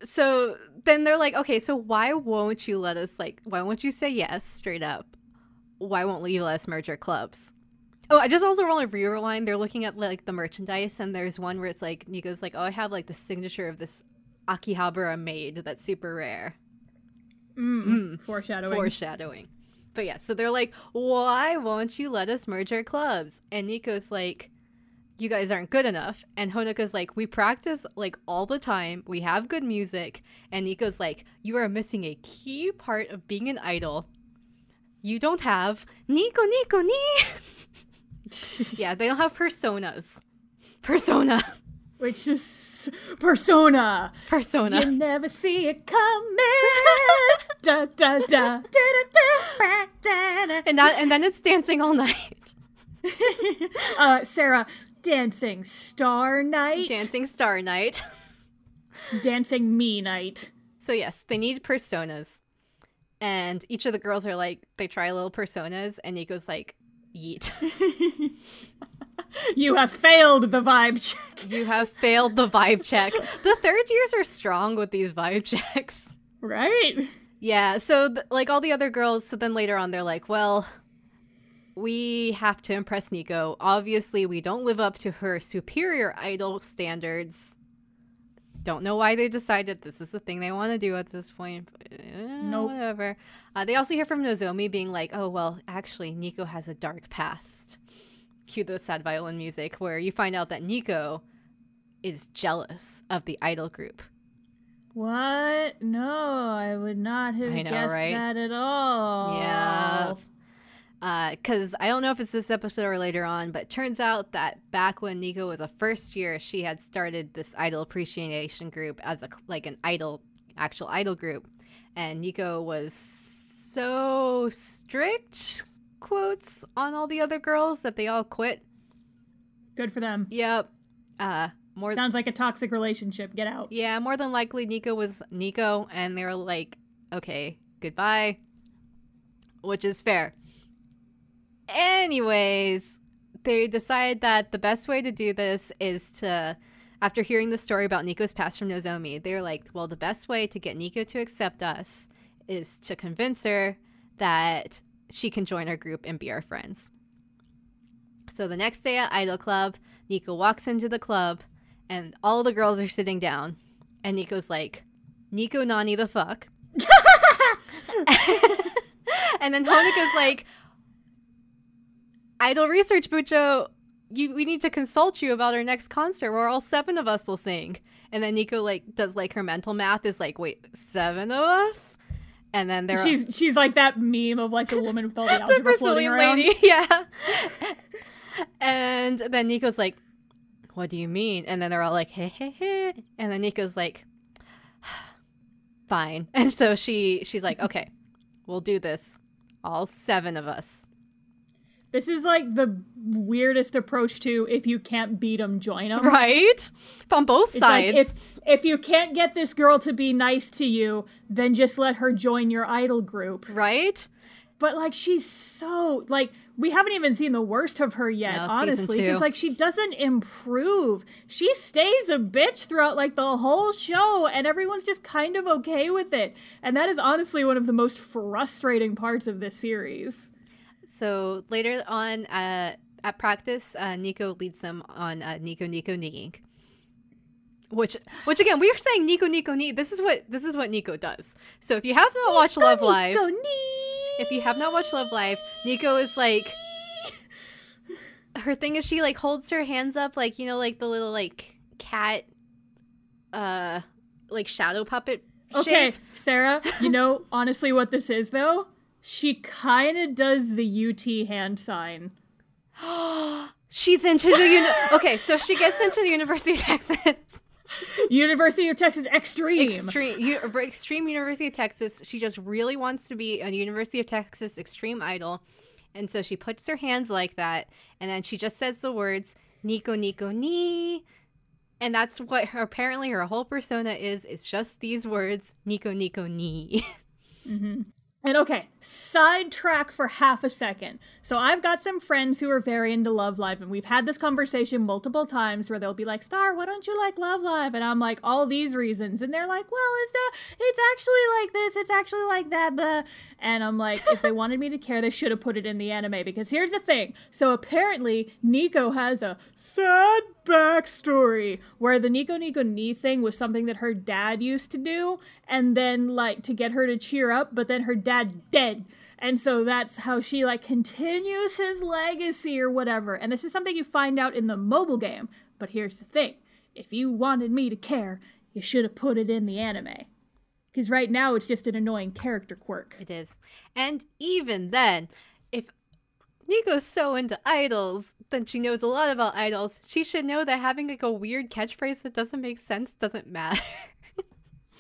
So then they're like, okay, so why won't you say yes straight up? Why won't you let us merge our clubs? Oh, I just also want to rewind. They're looking at like the merchandise, and there's one where it's like Nico's like, oh, I have like the signature of this Akihabara maid that's super rare. Foreshadowing. But yeah, so they're like, why won't you let us merge our clubs? And Nico's like, you guys aren't good enough. And Honoka's like, we practice like all the time. We have good music. And Nico's like, you are missing a key part of being an idol. You don't have Nico. Yeah, they don't have personas. Persona. Which is persona. You never see it coming. Da, da, da, da, da, da. And then it's dancing all night. Sarah, dancing star night. Dancing me night. So yes, they need personas. And each of the girls are like, they try little personas, and Nico's like, yeet. You have failed the vibe check. The third years are strong with these vibe checks. Right? Yeah, so like all the other girls, so then later on they're like, well, we have to impress Nico. Obviously, we don't live up to her superior idol standards. Don't know why they decided this is the thing they want to do at this point. But, nope. Whatever. They also hear from Nozomi being like, oh, well, actually, Nico has a dark past. Cue the sad violin music, where you find out that Nico is jealous of the idol group. What? No, I would not have guessed that at all. Yeah. Because I don't know if it's this episode or later on, but it turns out that back when Nico was a first year, she had started this idol appreciation group as an actual idol group. And Nico was so strict, quotes, on all the other girls that they all quit. Good for them. Yep. Sounds like a toxic relationship. Get out. Yeah, more than likely Nico was Nico, and they were like, okay, goodbye. Which is fair. Anyways, they decide that the best way to do this is to, after hearing the story about Nico's past from Nozomi, they're like, well, the best way to get Nico to accept us is to convince her that she can join our group and be our friends. So the next day at Idol Club, Nico walks into the club, and all the girls are sitting down, and Nico's like, Nico Nani the fuck? And then Honoka's like, Idol Research Bucho, we need to consult you about our next concert where all 7 of us will sing. And then Nico like does like her mental math, is like, wait, 7 of us? And then she's like that meme of like the woman with all the algebra floating around. Lady, yeah. And then Nico's like, what do you mean? And then they're all like, hey, hey, hey. And then Nico's like, fine. And so she's like, okay, we'll do this. All 7 of us. This is like the weirdest approach to, if you can't beat them, join them. Right? On both sides. Like, if you can't get this girl to be nice to you, then just let her join your idol group. Right? But like, she's so, like, we haven't even seen the worst of her yet, honestly. Because like, she doesn't improve. She stays a bitch throughout like the whole show, and everyone's just kind of okay with it. And that is honestly one of the most frustrating parts of this series. So later on at practice, Nico leads them on Nico Niing. Which again, we are saying Nico Ni. This is what Nico does. So if you have not watched Love Live, Nico is like, her thing is she like holds her hands up like, you know, like the little like cat like shadow puppet shape. Okay, Sarah, you know honestly what this is though? She kind of does the UT hand sign. She's into the okay, so she gets into the University of Texas. University of Texas Extreme. Extreme University of Texas. She just really wants to be a University of Texas Extreme Idol. And so she puts her hands like that. And then she just says the words, Nico, Nico, ni. And that's what apparently her whole persona is. It's just these words, Nico, Nico, ni. Mm-hmm. And okay, sidetrack for half a second. So I've got some friends who are very into Love Live, and we've had this conversation multiple times where they'll be like, Star, why don't you like Love Live? And I'm like, all these reasons. And they're like, well, it's actually like this, it's actually like that, blah. And I'm like, if they wanted me to care, they should have put it in the anime. Because here's the thing. So apparently, Nico has a sad backstory where the Nico Nico Ni thing was something that her dad used to do. And then, like, to get her to cheer up, but then her dad's dead. And so that's how she, like, continues his legacy or whatever. And this is something you find out in the mobile game. But here's the thing. If you wanted me to care, you should have put it in the anime. Because right now it's just an annoying character quirk. It is. And even then, if Nico's so into idols, then she knows a lot about idols. She should know that having, like, a weird catchphrase that doesn't make sense doesn't matter.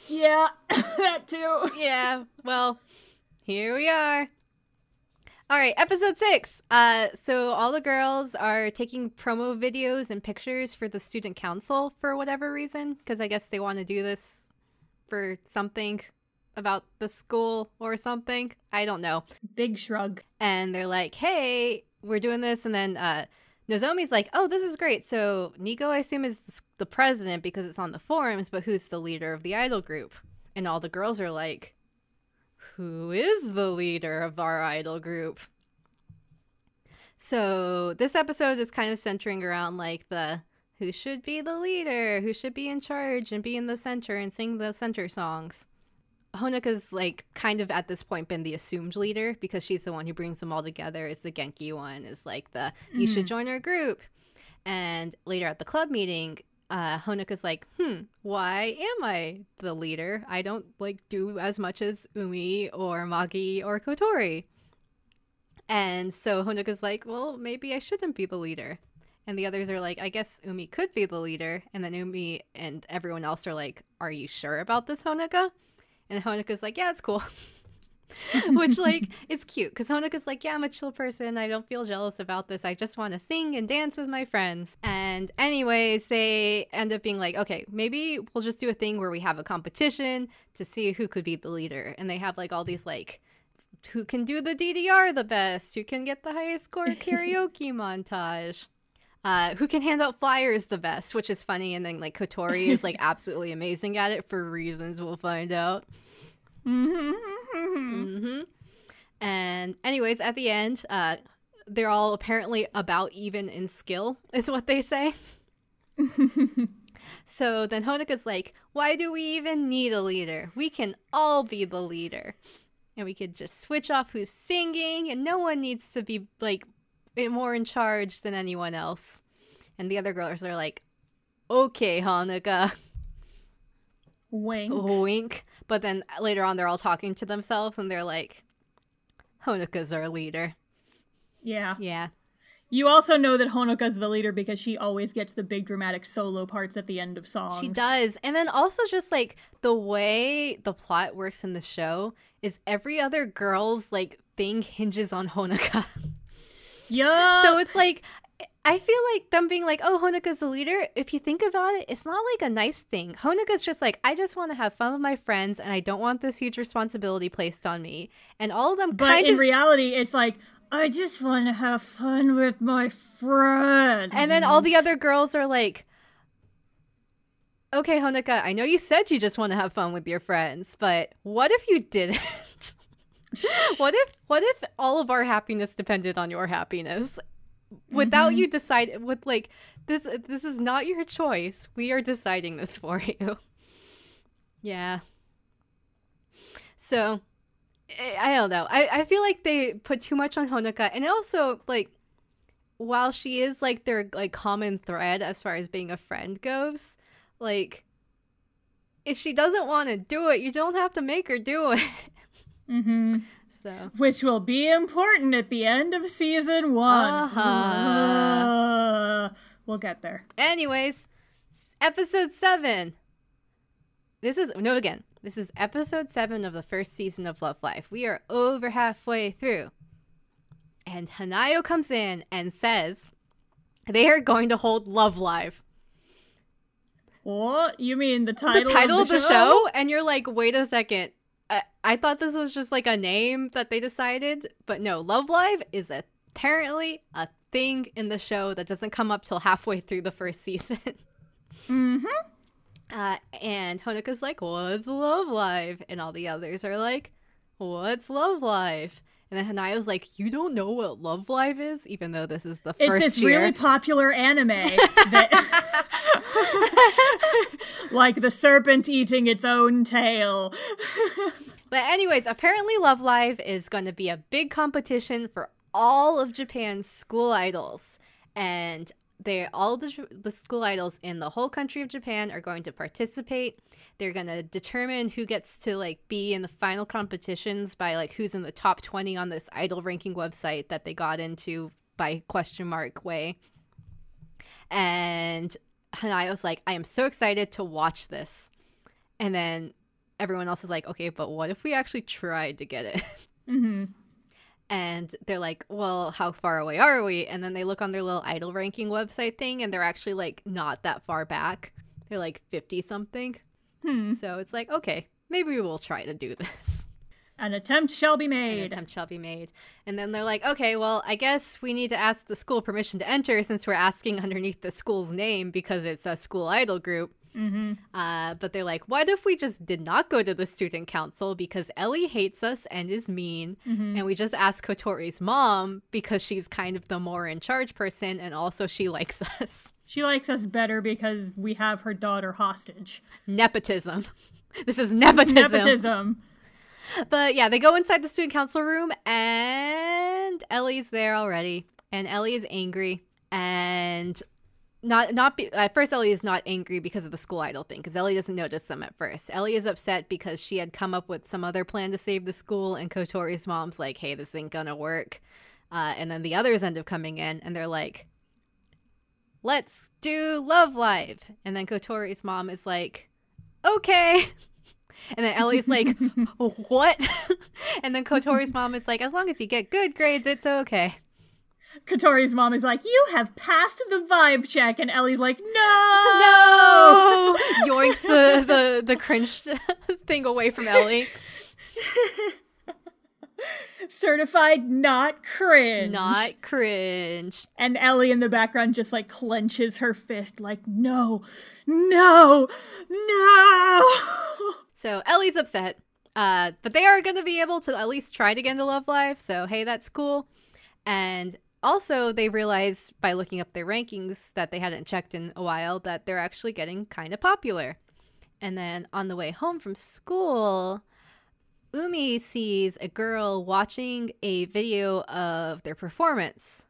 Yeah, that too. Yeah, well, here we are. All right, episode 6. So all the girls are taking promo videos and pictures for the student council for whatever reason, because I guess they want to do this for something about the school or something. I don't know. Big shrug. And they're like, hey, we're doing this. And then Nozomi's like, oh, this is great. So Nico, I assume, is the president because it's on the forums, but who's the leader of the idol group? And all the girls are like, who is the leader of our idol group? So this episode is kind of centering around, like, the who should be the leader, who should be in charge and be in the center and sing the center songs. Honoka's, like, kind of at this point been the assumed leader because she's the one who brings them all together. Is the Genki one, is like the, you should join our group. And later at the club meeting, Honoka's like, why am I the leader? I don't, like, do as much as Umi or Magi or Kotori. And so Honoka's like, well, maybe I shouldn't be the leader. And the others are like, I guess Umi could be the leader. And then Umi and everyone else are like, are you sure about this, Honoka? And Honoka's like, yeah, it's cool. Which, like, is cute. Because Honoka's like, yeah, I'm a chill person. I don't feel jealous about this. I just want to sing and dance with my friends. And anyways, they end up being like, okay, maybe we'll just do a thing where we have a competition to see who could be the leader. And they have, like, all these, like, who can do the DDR the best? Who can get the highest score karaoke montage? Who can hand out flyers the best, which is funny. And then, like, Kotori is, like, absolutely amazing at it for reasons we'll find out. And anyways, at the end, they're all apparently about even in skill, is what they say. So then Honoka's like, why do we even need a leader? We can all be the leader. And we could just switch off who's singing, and no one needs to be, like, more in charge than anyone else. And the other girls are like, okay, Honoka. Wink. Wink. But then later on, they're all talking to themselves, and they're like, Honoka's our leader. Yeah. Yeah. You also know that Honoka's the leader because she always gets the big dramatic solo parts at the end of songs. She does. And then also just, like, the way the plot works in the show is every other girl's, like, thing hinges on Honoka. Yeah. So it's like, I feel like them being like, oh, Honoka's the leader, if you think about it, it's not like a nice thing. Honoka's just like, I just want to have fun with my friends and I don't want this huge responsibility placed on me. And all of them But in reality, it's like, I just want to have fun with my friends. And then all the other girls are like, okay, Honoka, I know you said you just want to have fun with your friends, but what if you didn't? What if all of our happiness depended on your happiness? Without you decide, with, like, this is not your choice. We are deciding this for you. Yeah. So, I don't know. I feel like they put too much on Honoka, and also, like, while she is, like, their, like, common thread as far as being a friend goes, like, if she doesn't want to do it, you don't have to make her do it. So. Which will be important at the end of season 1. We'll get there. Anyways, Episode 7. This is episode 7 of the first season of Love Live. We are over halfway through. And Hanayo comes in and says they are going to hold Love Live. What? You mean the title of the show? And you're like, wait a second. I thought this was just like a name that they decided. But no, Love Live is apparently a thing in the show that doesn't come up till halfway through the first season. Mm-hmm. And Honoka's like, what's Love Live? And all the others are like, what's Love Live? And then Hanayo's like, you don't know what Love Live is? Even though this is the first year. It's this really popular anime that... like the serpent eating its own tail. But anyways, apparently Love Live is going to be a big competition for all of Japan's school idols. And all the school idols in the whole country of Japan are going to participate. They're going to determine who gets to like be in the final competitions by like who's in the top 20 on this idol ranking website that they got into by question mark way. And Hanayo's like, I am so excited to watch this. And then everyone else is like, okay, but what if we actually tried to get it? Mm-hmm. And they're like, well, how far away are we? And then they look on their little idol ranking website thing, and they're actually like not that far back. They're like 50 something. So it's like, okay, maybe we will try to do this. An attempt shall be made. And then they're like, okay, well, I guess we need to ask the school permission to enter since we're asking underneath the school's name because it's a school idol group. Mm-hmm. But they're like, what if we just did not go to the student council because Ellie hates us and is mean, and we just ask Kotori's mom because she's kind of the more in charge person, and also she likes us. She likes us better because we have her daughter hostage. Nepotism. This is nepotism. But yeah, they go inside the student council room, and Ellie's there already, and Ellie is angry, and at first Ellie is not angry because of the school idol thing, because Ellie doesn't notice them at first. Ellie is upset because she had come up with some other plan to save the school, and Kotori's mom's like, hey, this ain't gonna work. And then the others end up coming in, and they're like, let's do Love Live. And then Kotori's mom is like, okay. And then Ellie's like, what? And then Kotori's mom is like, as long as you get good grades, it's okay. Kotori's mom is like, you have passed the vibe check. And Ellie's like, no! No! Yoinks the cringe thing away from Ellie. Certified not cringe. Not cringe. And Ellie in the background just like clenches her fist like, no, no, no. So Ellie's upset, but they are going to be able to at least try to get into Love Live. So, hey, that's cool. And also they realize by looking up their rankings that they hadn't checked in a while that they're actually getting kind of popular. And then on the way home from school, Umi sees a girl watching a video of their performance,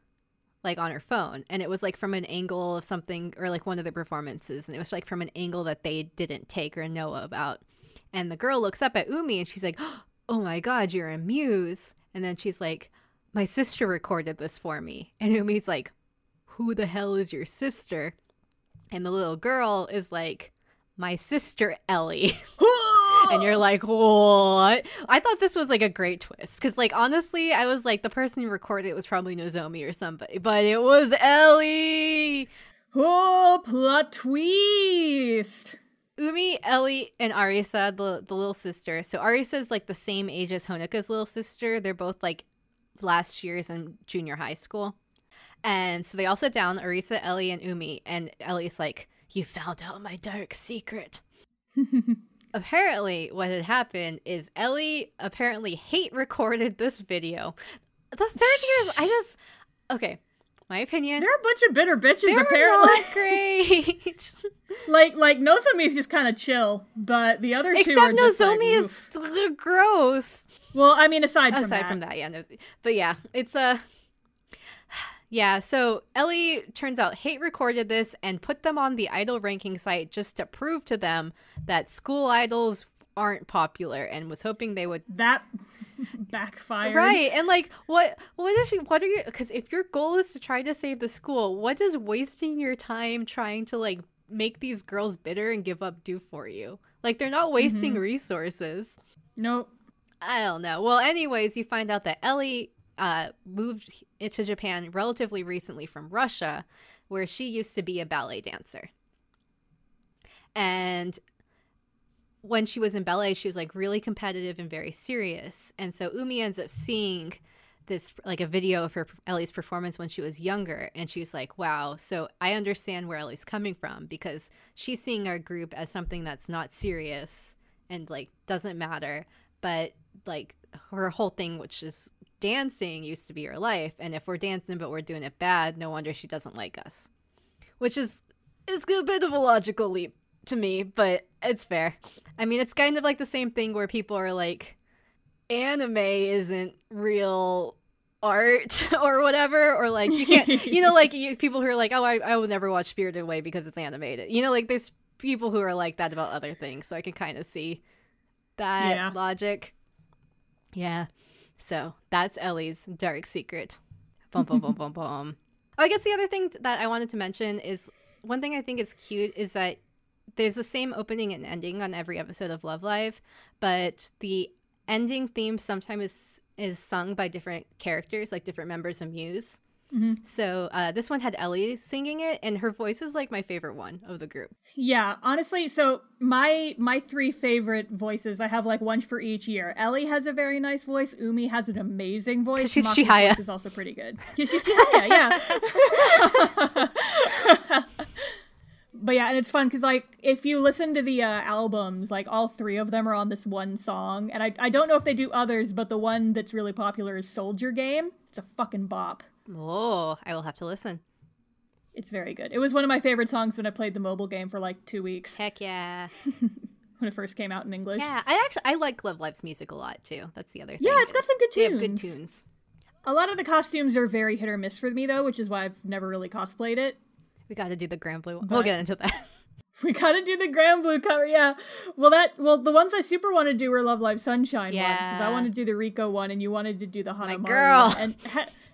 like on her phone. And it was like from an angle of something, or like one of the performances. And it was like from an angle that they didn't take or know about. And the girl looks up at Umi and she's like, oh my God, you're a muse. And then she's like, my sister recorded this for me. And Umi's like, who the hell is your sister? And the little girl is like, my sister Ellie. And you're like, what? I thought this was like a great twist. Because like, honestly, I was like, the person who recorded it was probably Nozomi or somebody. But it was Ellie. Oh, plot twist. Umi, Ellie, and Arisa, the little sister. So Arisa's like the same age as Honoka's little sister. They're both like last years in junior high school. And so they all sit down, Arisa, Ellie, and Umi. And Ellie's like, you found out my dark secret. Apparently, what had happened is Ellie apparently hate recorded this video. The third thing is, okay, my opinion. They're a bunch of bitter bitches, they're apparently. Not great. like Nozomi's just kind of chill, but the other two are just Nozomi like, is gross. Well, I mean, aside from that, yeah, no, but yeah, it's yeah. So Ellie turns out hate recorded this and put them on the idol ranking site just to prove to them that school idols aren't popular, and was hoping they would that backfire. Right. And like, what are you, because if your goal is to try to save the school, what does wasting your time trying to like make these girls bitter and give up do for you. Like, they're not wasting resources. Nope. I don't know. Well, anyways, you find out that Ellie moved to Japan relatively recently from Russia, where she used to be a ballet dancer. And when she was in ballet, she was like really competitive and very serious. And so Umi ends up seeing this, like, a video of Ellie's performance when she was younger, and she's like, wow, so I understand where Ellie's coming from, because she's seeing our group as something that's not serious and like doesn't matter, but like her whole thing, which is dancing, used to be her life, and if we're dancing but we're doing it bad, no wonder she doesn't like us. Which is a bit of a logical leap to me, but it's fair. I mean, it's kind of like the same thing where people are like, anime isn't real art or whatever, or like you can't, you know, like people who are like, oh, I would never watch Spirited Away because it's animated, you know, like there's people who are like that about other things, so I can kind of see that logic. Yeah, so that's Ellie's dark secret. Bum, bum, bum, bum, bum. Oh, I guess the other thing that I wanted to mention is, one thing I think is cute is that there's the same opening and ending on every episode of Love Live, but the ending theme sometimes is sung by different characters, like different members of Muse. So this one had Ellie singing it, and her voice is like my favorite one of the group. Yeah, honestly, so my 3 favorite voices, I have like one for each year. Ellie has a very nice voice. Umi has an amazing voice. She's Chihaya. Voice is also pretty good. Yeah, she's Chihaya, yeah. But yeah, and it's fun because, like, if you listen to the albums, like, all 3 of them are on this one song. And I don't know if they do others, but the one that's really popular is Soldier Game. It's a fucking bop. Oh, I will have to listen. It's very good. It was one of my favorite songs when I played the mobile game for, like, 2 weeks. Heck yeah. When it first came out in English. Yeah, I like Love Live's music a lot, too. That's the other thing. Yeah, it's got some good tunes. They have good tunes. A lot of the costumes are very hit or miss for me, though, which is why I've never really cosplayed it. We got to do the Grand Blue one. We'll get into that. We got to do the Grand Blue cover, yeah. Well, the ones I super want to do were Love Live Sunshine ones, because I wanted to do the Rico one, and you wanted to do the Hanamaru girl. One. And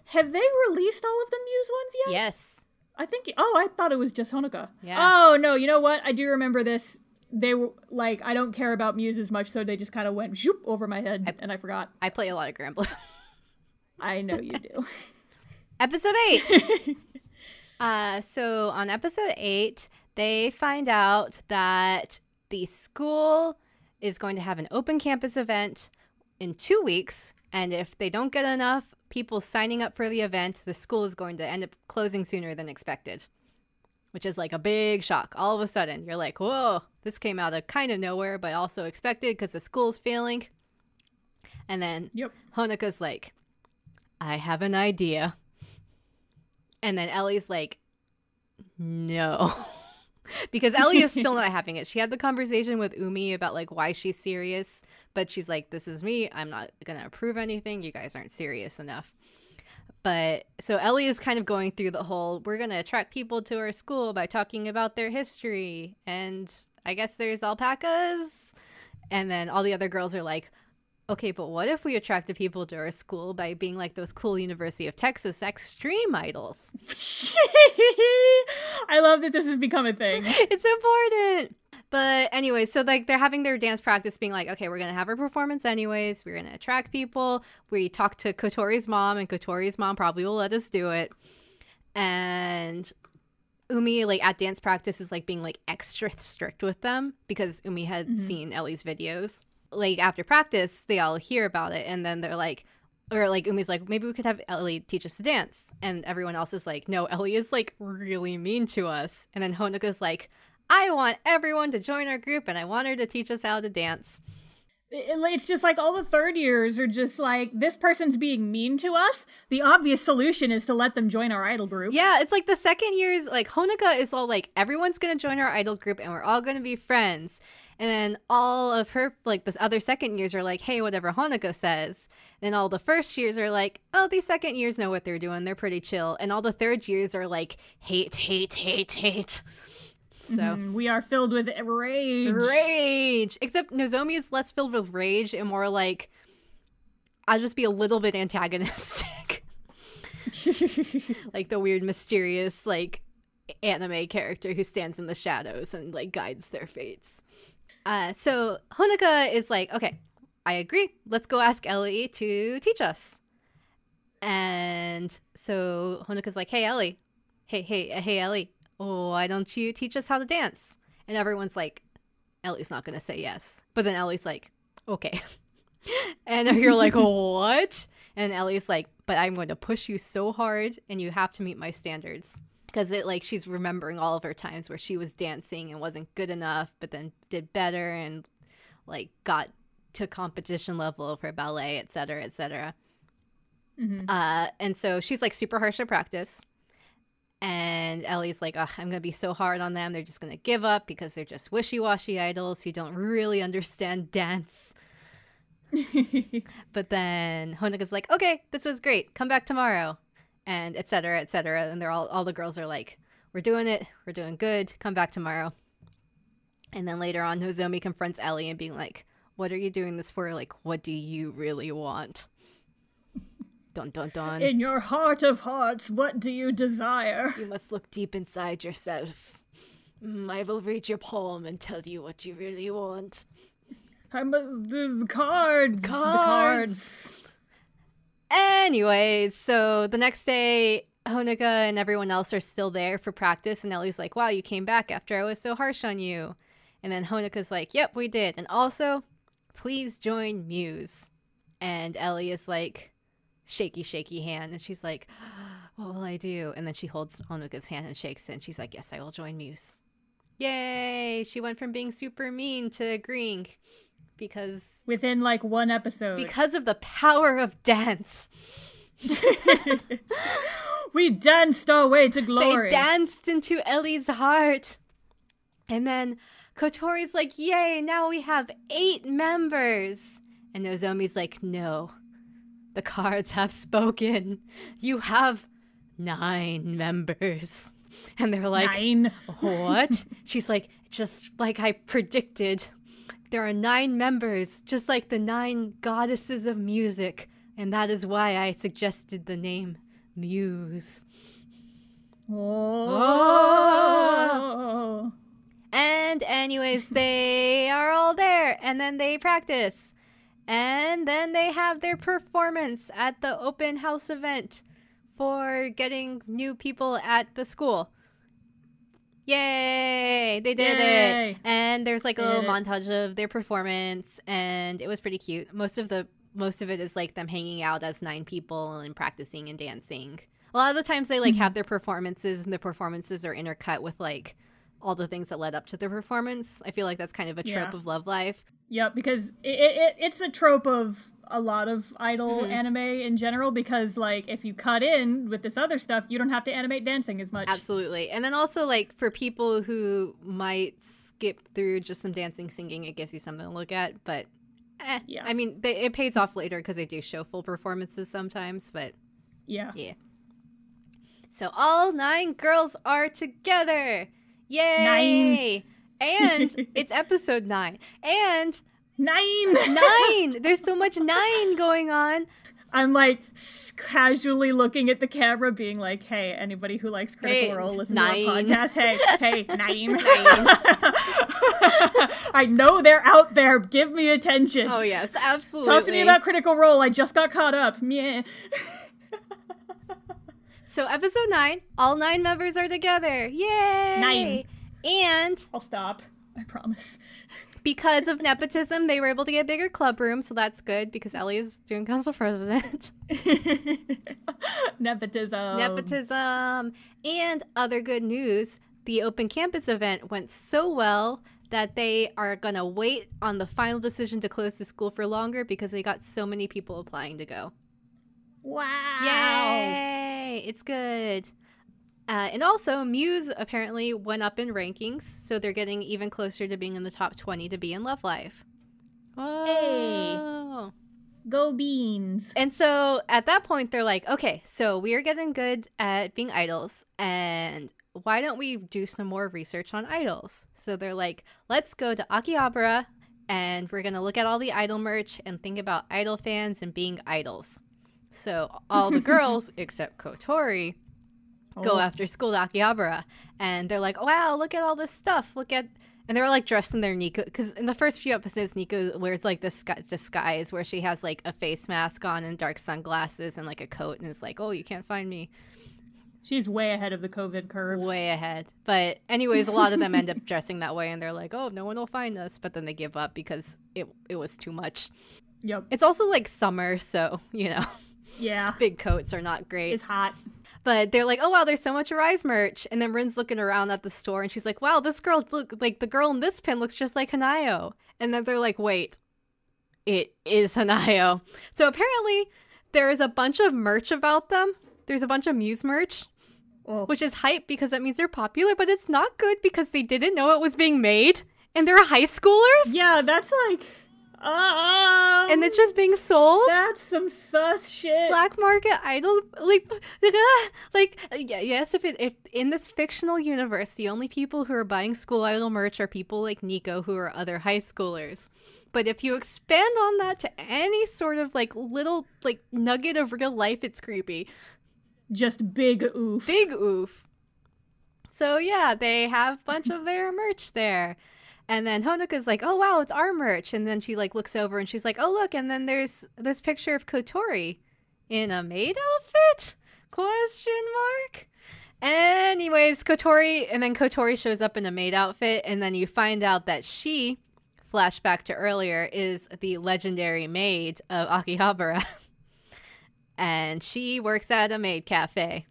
have they released all of the Muse ones yet? Yes. I think, I thought it was just Honoka. Yeah. Oh, no, you know what? I do remember this. They were, like, I don't care about Muse as much, so they just kind of went zoop over my head, and I forgot. I play a lot of Grand Blue. I know you do. Episode 8. So on episode 8, they find out that the school is going to have an open campus event in 2 weeks, and if they don't get enough people signing up for the event, the school is going to end up closing sooner than expected, which is like a big shock. All of a sudden, you're like, whoa, this came out of kind of nowhere, but also expected because the school's failing. And then Honoka's like, I have an idea. And then Ellie's like, no. Because Ellie is still not having it. She had the conversation with Umi about like why she's serious, but she's like, this is me. I'm not going to approve anything. You guys aren't serious enough. But so Ellie is kind of going through the whole, we're going to attract people to our school by talking about their history. And I guess there's alpacas. And then all the other girls are like, okay, but what if we attracted people to our school by being like those cool University of Texas extreme idols? I love that this has become a thing. It's important. But anyway, so like they're having their dance practice being like, okay, we're going to have our performance anyways. We're going to attract people. We talked to Kotori's mom, and Kotori's mom probably will let us do it. And Umi, like at dance practice, is like being like extra strict with them because Umi had seen Ellie's videos. Like after practice, they all hear about it, and then they're like, or like Umi's like, maybe we could have Ellie teach us to dance, and everyone else is like, no, Ellie is like really mean to us. And then Honoka's like, I want everyone to join our group, and I want her to teach us how to dance. It's just like all the third years are just like, this person's being mean to us. The obvious solution is to let them join our idol group. Yeah, it's like the second years, like Honoka is all like, everyone's gonna join our idol group and we're all gonna be friends. And then all of her, like, the other second years are like, hey, whatever Honoka says. And all the first years are like, oh, these second years know what they're doing. They're pretty chill. And all the third years are like, hate, hate, hate, hate. So we are filled with rage. Rage. Except Nozomi is less filled with rage and more like, I'll just be a little bit antagonistic. Like the weird, mysterious, like, anime character who stands in the shadows and like guides their fates. So Honoka is like, okay, I agree. Let's go ask Ellie to teach us. And so Honoka's like, hey, Ellie. Hey, Ellie. Oh, why don't you teach us how to dance? And everyone's like, Ellie's not going to say yes. But then Ellie's like, okay. And you're like, what? And Ellie's like, but I'm going to push you so hard and you have to meet my standards. Because she's remembering all of her times where she was dancing and wasn't good enough, but then did better and like got to competition level for ballet, etc., etc. Mm-hmm. And so she's like super harsh at practice. And Ellie's like, oh, I'm going to be so hard on them. They're just going to give up because they're just wishy-washy idols who don't really understand dance. But then Honoka's like, okay, this was great. Come back tomorrow. And et cetera, et cetera. And they're all the girls are like, we're doing it. We're doing good. Come back tomorrow. And then later on, Nozomi confronts Ellie and being like, what are you doing this for? Like, what do you really want? Dun, dun, dun. In your heart of hearts, what do you desire? You must look deep inside yourself. I will read your poem and tell you what you really want. I must do the cards. The cards. Anyways, so the next day, Honoka and everyone else are still there for practice. And Ellie's like, wow, you came back after I was so harsh on you. And then Honoka's like, yep, we did. And also, please join Muse. And Ellie is like, shaky hand, and she's like, what will I do? And then she holds Honoka's hand and shakes it, and she's like, yes, I will join Muse. Yay! She went from being super mean to agreeing because within like one episode, because of the power of dance. We danced our way to glory. They danced into Ellie's heart. And then Kotori's like, yay, now we have 8 members. And Nozomi's like, no, the cards have spoken. You have 9 members. And they're like, 9? What? She's like, just like I predicted. There are 9 members, just like the 9 goddesses of music. And that is why I suggested the name Muse. Oh. And anyways, they are all there. And then they practice. And then they have their performance at the open house event for getting new people at the school. Yay! They did it. And there's like a little montage of their performance, and it was pretty cute. Most of it is like them hanging out as 9 people and practicing and dancing. A lot of the times they like have their performances, and the performances are intercut with like all the things that led up to their performance. I feel like that's kind of a trope of Love Live. Yeah, because it's a trope of a lot of idol anime in general, because like if you cut in with this other stuff, you don't have to animate dancing as much. Absolutely. And then also like for people who might skip through just some dancing, singing, it gives you something to look at. But yeah, I mean, it pays off later because they do show full performances sometimes. But yeah. So all 9 girls are together. Yay! 9. And it's episode 9. And 9! There's so much 9 going on. I'm like casually looking at the camera being like, hey, anybody who likes Critical Role, listen 9. To our podcast. Hey, 9. I know they're out there. Give me attention. Oh, yes, absolutely. Talk to me about Critical Role. I just got caught up. Meh. So episode 9, all 9 members are together. Yay! 9. And I'll stop. I promise. Because of nepotism, they were able to get a bigger club room, so that's good because Ellie is doing council president. Nepotism. And other good news, the open campus event went so well that they are going to wait on the final decision to close the school for longer because they got so many people applying to go. Wow. Yay! It's good. And also, Muse apparently went up in rankings, so they're getting even closer to being in the top 20 to be in Love Live. Whoa. Hey! Go Beans! And so, at that point, they're like, okay, so we are getting good at being idols, and why don't we do some more research on idols? So they're like, let's go to Akihabara, and we're going to look at all the idol merch and think about idol fans and being idols. So all the girls, except Kotori, go after school to Akihabara. And they're like, wow, look at all this stuff. And they're like dressed in their Nico, because in the first few episodes, Nico wears like this disguise where she has like a face mask on and dark sunglasses and like a coat, and it's like, oh, you can't find me. She's way ahead of the COVID curve. Way ahead. But anyways, a lot of them end up dressing that way, and they're like, oh, no one will find us. But then they give up because it was too much. Yep. It's also like summer, so, you know. Yeah. Big coats are not great. It's hot. But they're like, oh, wow, there's so much Arise merch. And then Rin's looking around at the store, and she's like, wow, this girl, look, like, the girl in this pin looks just like Hanayo. And then they're like, wait, it is Hanayo. So apparently, there is a bunch of merch about them. There's a bunch of Muse merch, which is hype because that means they're popular, but it's not good because they didn't know it was being made. And they're high schoolers? Yeah, that's like... and it's just being sold. That's some sus shit. Black market idol, yes. If in this fictional universe, the only people who are buying school idol merch are people like Nico, who are other high schoolers. But if you expand on that to any sort of like little like nugget of real life, it's creepy. Just big oof. Big oof. So yeah, they have a bunch of their merch there. And then Honoka's like, oh, wow, it's our merch. And then she, like, looks over and she's like, oh, look. And then there's this picture of Kotori in a maid outfit? Question mark? Anyways, Kotori shows up in a maid outfit. And then you find out that she, flashback to earlier, is the legendary maid of Akihabara. And she works at a maid cafe.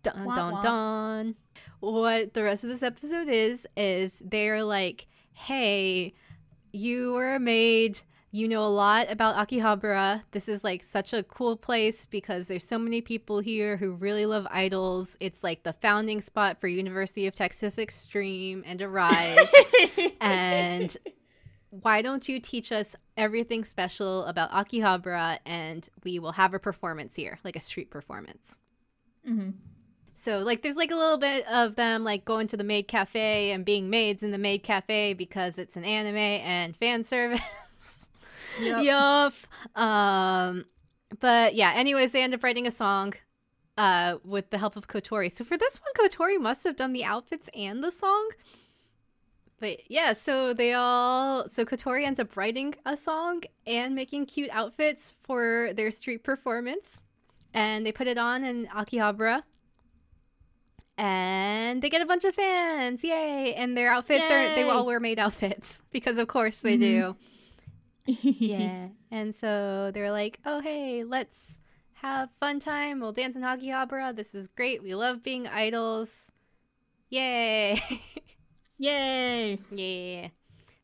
Dun, dun, dun. What the rest of this episode is they're like, hey, you were a maid, you know a lot about Akihabara. This is like such a cool place because there's so many people here who really love idols. It's like the founding spot for University of Texas Extreme and Arise. And why don't you teach us everything special about Akihabara, and we will have a performance here, like a street performance. Mm-hmm. So, like, there's, like, a little bit of them, like, going to the maid cafe and being maids in the maid cafe because it's an anime and fan service. Yup. But, yeah, anyways, they end up writing a song with the help of Kotori. So, for this one, Kotori must have done the outfits and the song. But, yeah, so Kotori ends up writing a song and making cute outfits for their street performance. And they put it on in Akihabara. And they get a bunch of fans, yay! And their outfits they all wear maid outfits because of course they do. Yeah, and so they're like, oh hey, let's have fun time. We'll dance in Akihabara. This is great. We love being idols. Yay! Yay! Yeah.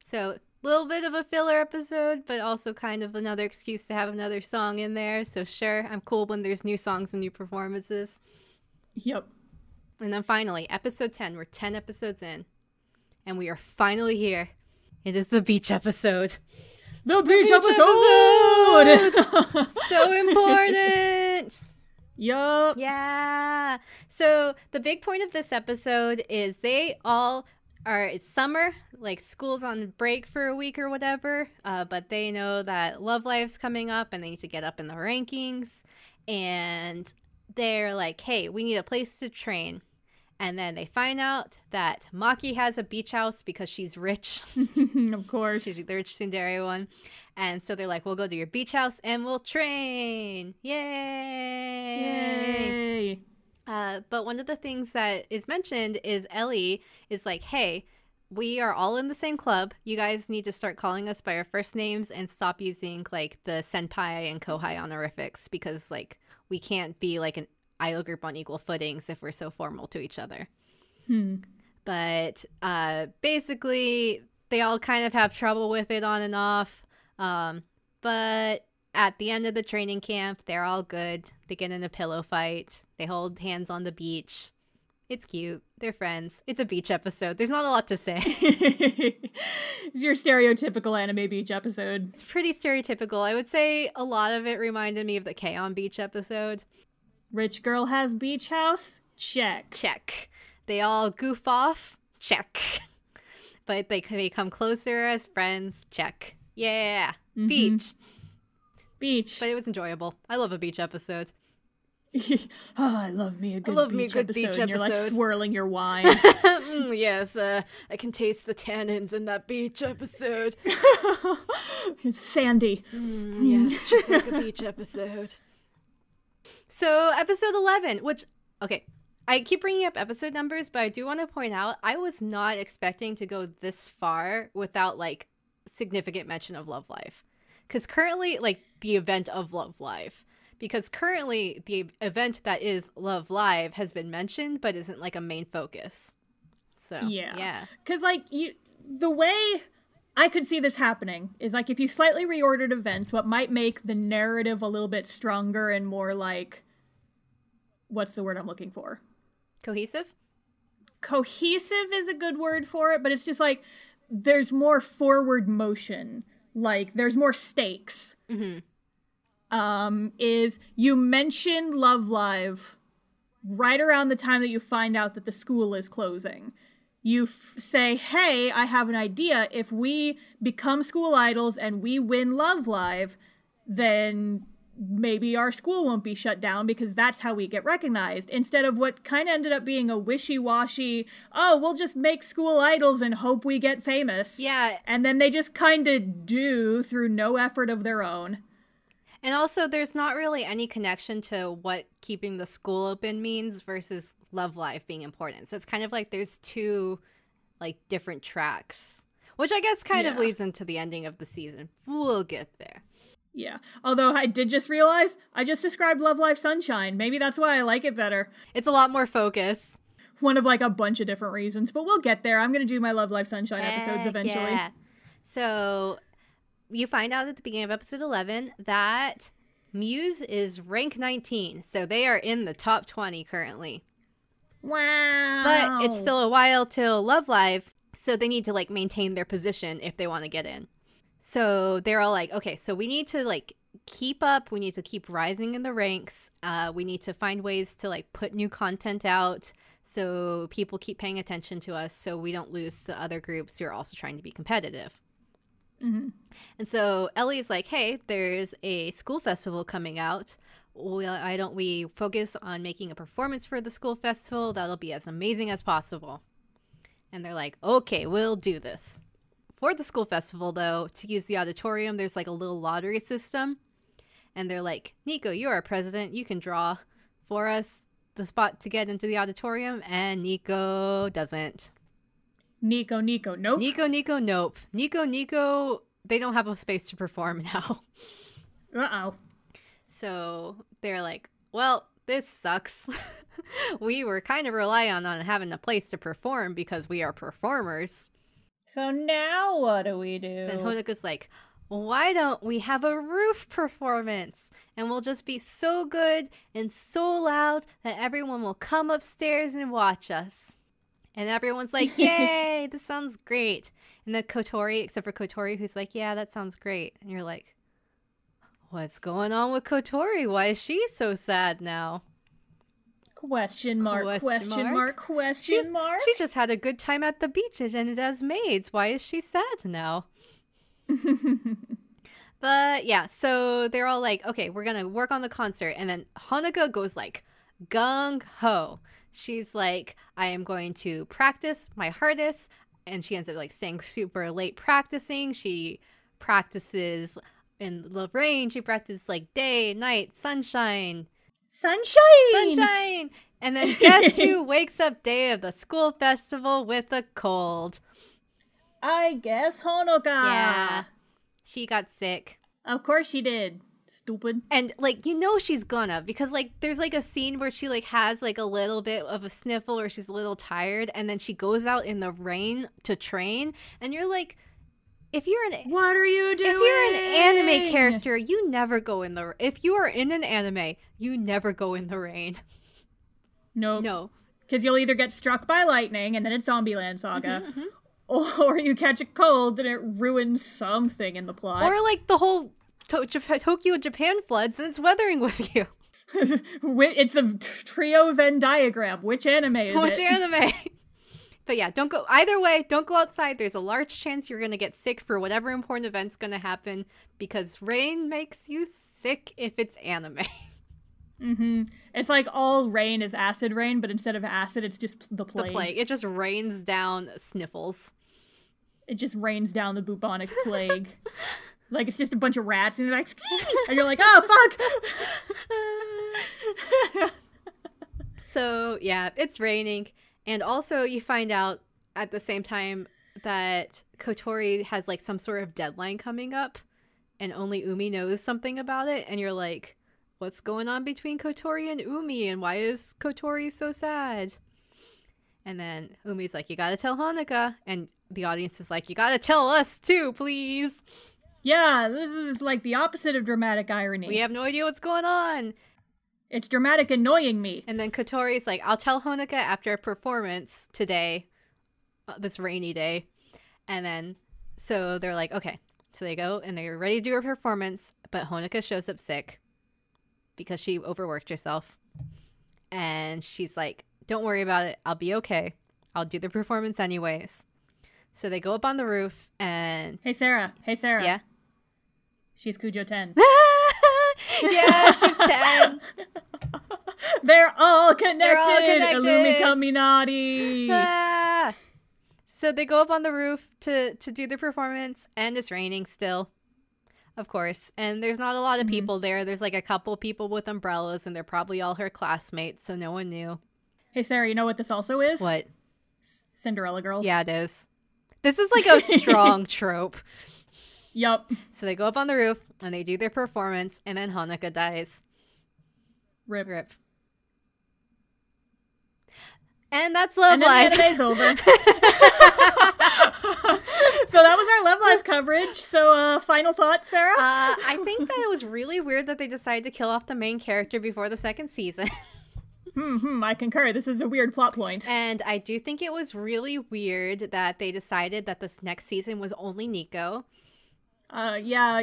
So little bit of a filler episode, but also kind of another excuse to have another song in there. So sure, I'm cool when there's new songs and new performances. Yep. And then finally, episode 10. We're 10 episodes in. And we are finally here. It is the beach episode. The beach episode! So important! Yup. Yeah. So the big point of this episode is they all it's summer, like school's on break for a week or whatever, but they know that Love Live's coming up and they need to get up in the rankings. And they're like, hey, we need a place to train. And then they find out that Maki has a beach house because she's rich. Of course. She's the rich tsundere one. And so they're like, we'll go to your beach house and we'll train. Yay! Yay! But one of the things that is mentioned is Ellie is like, hey, we are all in the same club. You guys need to start calling us by our first names and stop using like the senpai and kohai honorifics because like we can't be like an idol group on equal footings if we're so formal to each other. But basically they all kind of have trouble with it on and off. But at the end of the training camp, they're all good. They get in a pillow fight. They hold hands on the beach. It's cute. They're friends. It's a beach episode. There's not a lot to say. It's your stereotypical anime beach episode. It's pretty stereotypical. I would say a lot of it reminded me of the K-On! Beach episode. Rich girl has beach house? Check. Check. They all goof off? Check. But they come closer as friends? Check. Yeah. Beach. Beach. But it was enjoyable. I love a beach episode. Oh, I love me a good love beach me a good episode. beach And you're like episode. swirling your wine. Yes, I can taste the tannins in that beach episode. It's sandy. Yes, just like a beach episode. So, episode 11, which, okay, I keep bringing up episode numbers, but I do want to point out, I was not expecting to go this far without, like, significant mention of Love Live. Because currently, like, the event of Love Live. Because currently, the event that is Love Live has been mentioned, but isn't, like, a main focus. So, yeah. Because, like, the way I could see this happening is, like, if you slightly reordered events, what might make the narrative a little bit stronger and more, like, what's the word I'm looking for? Cohesive? Cohesive is a good word for it, but it's just, like, there's more forward motion. Like, there's more stakes. Is you mention Love Live right around the time that you find out that the school is closing. You say, hey, I have an idea. If we become school idols and we win Love Live, then maybe our school won't be shut down because that's how we get recognized. Instead of what kind of ended up being a wishy-washy, oh, we'll just make school idols and hope we get famous. Yeah. And then they just kind of do through no effort of their own. And also, there's not really any connection to what keeping the school open means versus Love Live being important. So it's kind of like there's two, like, different tracks, which I guess kind of leads into the ending of the season. We'll get there. Yeah. Although I did just realize I just described Love Live Sunshine. Maybe that's why I like it better. It's a lot more focus. One of, like, a bunch of different reasons, but we'll get there. I'm going to do my Love Live Sunshine episodes eventually. Yeah. So you find out at the beginning of episode 11 that Muse is rank 19. So they are in the top 20 currently. Wow. But it's still a while till Love Live. So they need to, like, maintain their position if they want to get in. So they're all like, okay, so we need to, like, keep up. We need to keep rising in the ranks. We need to find ways to, like, put new content out so people keep paying attention to us so we don't lose to other groups who are also trying to be competitive. And so Ellie's like, hey, there's a school festival coming out. Why don't we focus on making a performance for the school festival that'll be as amazing as possible? And they're like, okay, we'll do this. For the school festival, though, to use the auditorium, there's, like, a little lottery system. And they're like, Nico, you're our president. You can draw for us the spot to get into the auditorium. And Nico doesn't. Nico, nope. Nico, nope. Nico, they don't have a space to perform now. Uh-oh. So they're like, well, this sucks. We were kind of relying on having a place to perform because we are performers. So now what do we do? Then Honoka's like, why don't we have a roof performance? And we'll just be so good and so loud that everyone will come upstairs and watch us. And everyone's like, yay, this sounds great. And then Kotori, except for Kotori, who's like, yeah, that sounds great. And you're like, what's going on with Kotori? Why is she so sad now? Question mark. She just had a good time at the beach and ended as maids. Why is she sad now? But yeah, so they're all like, okay, we're going to work on the concert. And then Honoka goes like gung-ho. She's like, I am going to practice my hardest. And she ends up like staying super late practicing. She practices in the rain. She practices like day, night, sunshine. Sunshine! And then guess who wakes up day of the school festival with a cold? I guess Honoka. Yeah. She got sick. Of course she did. Stupid. And, like, you know she's gonna, because, like, there's, like, a scene where she, like, has, like, a little bit of a sniffle or she's a little tired, and then she goes out in the rain to train, and you're like, what are you doing? If you're an anime character, you never go in the... If you are in an anime, you never go in the rain. Nope. No. Because you'll either get struck by lightning, and then it's Zombieland Saga, or you catch a cold, and it ruins something in the plot. Or, like, the whole... Tokyo, Japan floods, and it's weathering with you. It's a trio Venn diagram. Which anime is it? Which anime? But yeah, don't go either way. Don't go outside. There's a large chance you're gonna get sick for whatever important event's gonna happen because rain makes you sick if it's anime. Mm-hmm. It's like all rain is acid rain, but instead of acid, it's just the plague. The plague. It just rains down sniffles. It just rains down the bubonic plague. Like, it's just a bunch of rats, and you're like, and you're like, oh, fuck! So, yeah, it's raining. And also, you find out at the same time that Kotori has, like, some sort of deadline coming up, and only Umi knows something about it, and you're like, what's going on between Kotori and Umi, and why is Kotori so sad? And then Umi's like, you gotta tell Honoka, and the audience is like, you gotta tell us too, please. Yeah, this is like the opposite of dramatic irony. We have no idea what's going on. It's dramatic annoying me. And then Kotori's like, I'll tell Honoka after a performance today, this rainy day. And then, so they're like, okay. So they go and they're ready to do her performance, but Honoka shows up sick because she overworked herself. And she's like, don't worry about it. I'll be okay. I'll do the performance anyways. So they go up on the roof and... Hey, Sarah. Yeah? She's Kujo 10. Yeah, she's 10. They're all connected. They're all connected. Illumi Kaminari. Ah! So they go up on the roof to do the performance, and it's raining still, of course. And there's not a lot of people there. There's like a couple people with umbrellas, and they're probably all her classmates, so no one knew. Hey, Sarah, you know what this also is? What? Cinderella Girls. Yeah, it is. This is like a strong trope. Yup. So they go up on the roof, and they do their performance, and then Honoka dies. Rip. And that's Love Live. And then the anime's over. So that was our Love Live coverage. So final thoughts, Sarah? I think that it was really weird that they decided to kill off the main character before the second season. I concur. This is a weird plot point. And I do think it was really weird that they decided that this next season was only Nico. Yeah.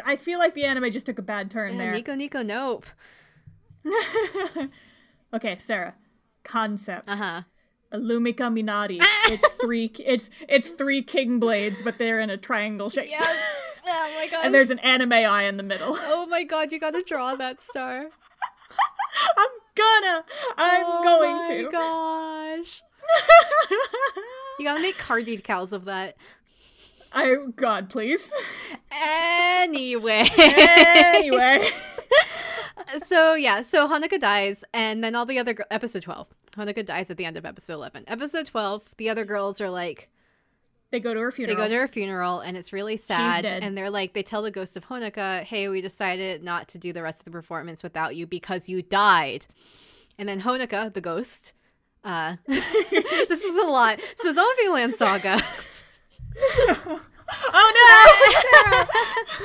I feel like the anime just took a bad turn there. Nico, nope. Okay, Sarah. Concept. Uh-huh. Illumi Kaminari. It's three king blades, but they're in a triangle shape. Yes. Oh my gosh. And there's an anime eye in the middle. Oh my god, you gotta draw that star. I'm going to. Oh my gosh. You gotta make card decals of that. God, please. Anyway. So Honoka dies, and then all the other episode 12. Honoka dies at the end of episode 11. Episode 12, the other girls are like, they go to her funeral. And it's really sad. She's dead. And they're like, they tell the ghost of Honoka, hey, we decided not to do the rest of the performance without you because you died. And then Honoka, the ghost, this is a lot. So Zombieland Saga. Oh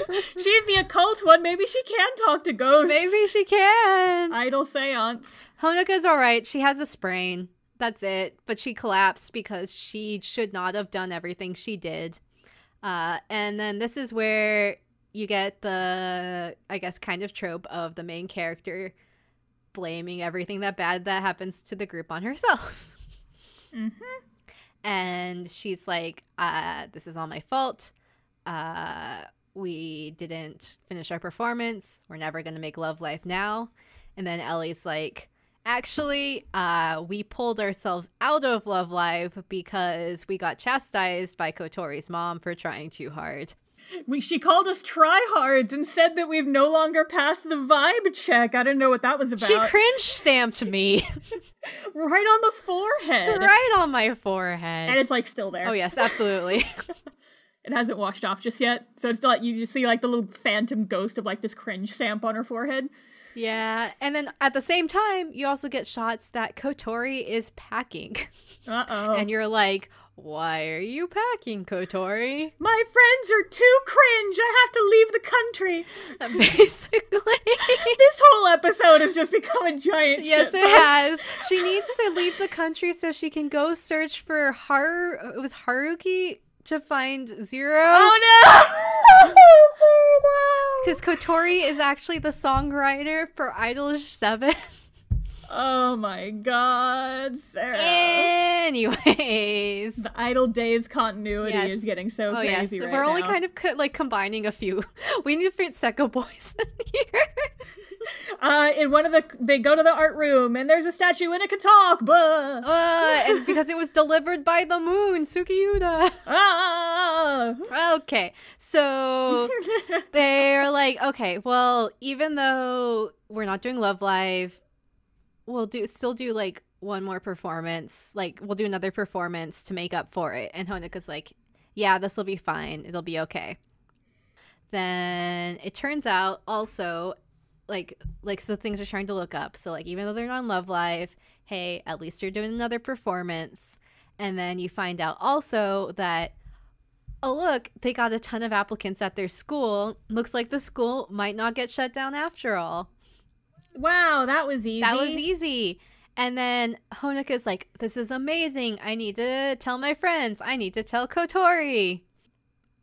no! She's the occult one. Maybe she can talk to ghosts. Maybe she can. iDOL seance. Honoka's alright. She has a sprain. That's it. But she collapsed because she should not have done everything she did. And then this is where you get the, I guess, kind of trope of the main character blaming everything that bad that happens to the group on herself. And she's like, this is all my fault. We didn't finish our performance. We're never going to make Love Life now. And then Ellie's like, actually, we pulled ourselves out of Love Live because we got chastised by Kotori's mom for trying too hard. She called us tryhards and said that we've no longer passed the vibe check. I didn't know what that was about. She cringe stamped me. Right on the forehead. Right on my forehead. And it's like still there. Oh yes, absolutely. It hasn't washed off just yet. So it's still like you just see like the little phantom ghost of like this cringe stamp on her forehead. Yeah, and then at the same time, you also get shots that Kotori is packing. Uh-oh. And you're like, why are you packing, Kotori? My friends are too cringe. I have to leave the country. Basically. This whole episode has just become a giant yes, shit it post. has. She needs to leave the country so she can go search for Haruki to find Zero. Oh no! Because Kotori is actually the songwriter for iDOL 7. Oh my god, Sarah. Anyways. The iDOL Days continuity is getting so crazy right now. We're only kind of like combining a few. We need to fit Seko Boys in here. In one of they go to the art room, and there's a statue, and it can talk, and because it was delivered by the moon, Sukiuda. Okay, so they're like, okay, well, even though we're not doing Love Live, we'll still do like one more performance. Like, we'll do another performance to make up for it. And Honoka's like, yeah, this will be fine. It'll be okay. Then it turns out also, like so things are starting to look up. So like, even though they're not on Love Live, hey, at least they're doing another performance. And then you find out also that, oh, look, they got a ton of applicants at their school. Looks like the school might not get shut down after all. Wow, that was easy. That was easy. And then Honoka's like, this is amazing. I need to tell my friends. I need to tell Kotori.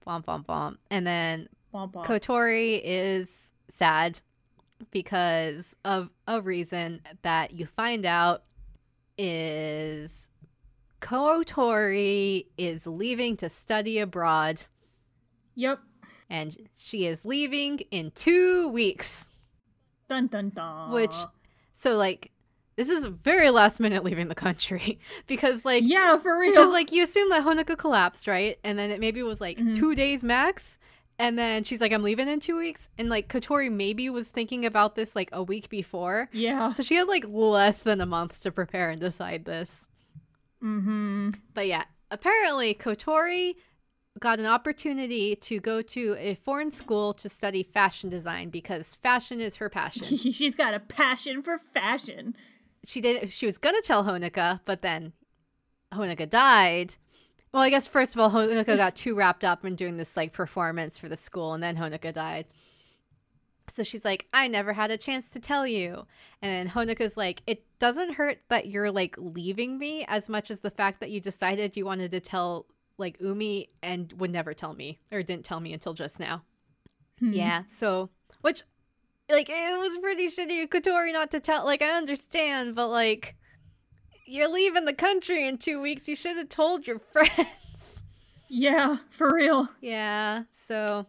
Bom, bom, bom. And then Kotori is sad because of a reason that you find out is Kotori is leaving to study abroad. Yep. And she is leaving in 2 weeks. Dun, dun, dun. Which, so like, this is very last minute leaving the country because like, yeah, for real. Because like, you assume that Honoka collapsed, right? And then it maybe was like 2 days max. And then she's like, I'm leaving in 2 weeks. And like, Kotori maybe was thinking about this like a week before. Yeah. So she had like less than a month to prepare and decide this. But yeah, apparently Kotori got an opportunity to go to a foreign school to study fashion design because fashion is her passion. She's got a passion for fashion. She was gonna tell Honoka, but then Honoka died. Well, I guess first of all, Honoka got too wrapped up in doing this like performance for the school, and then Honoka died. So she's like, I never had a chance to tell you. And then Honoka's like, it doesn't hurt that you're like leaving me as much as the fact that you decided you wanted to tell like Umi and would never tell me, or didn't tell me until just now. Yeah, so, which, like, it was pretty shitty of Kotori not to tell. Like, I understand, but like, you're leaving the country in 2 weeks. You should have told your friends. Yeah, for real. Yeah, so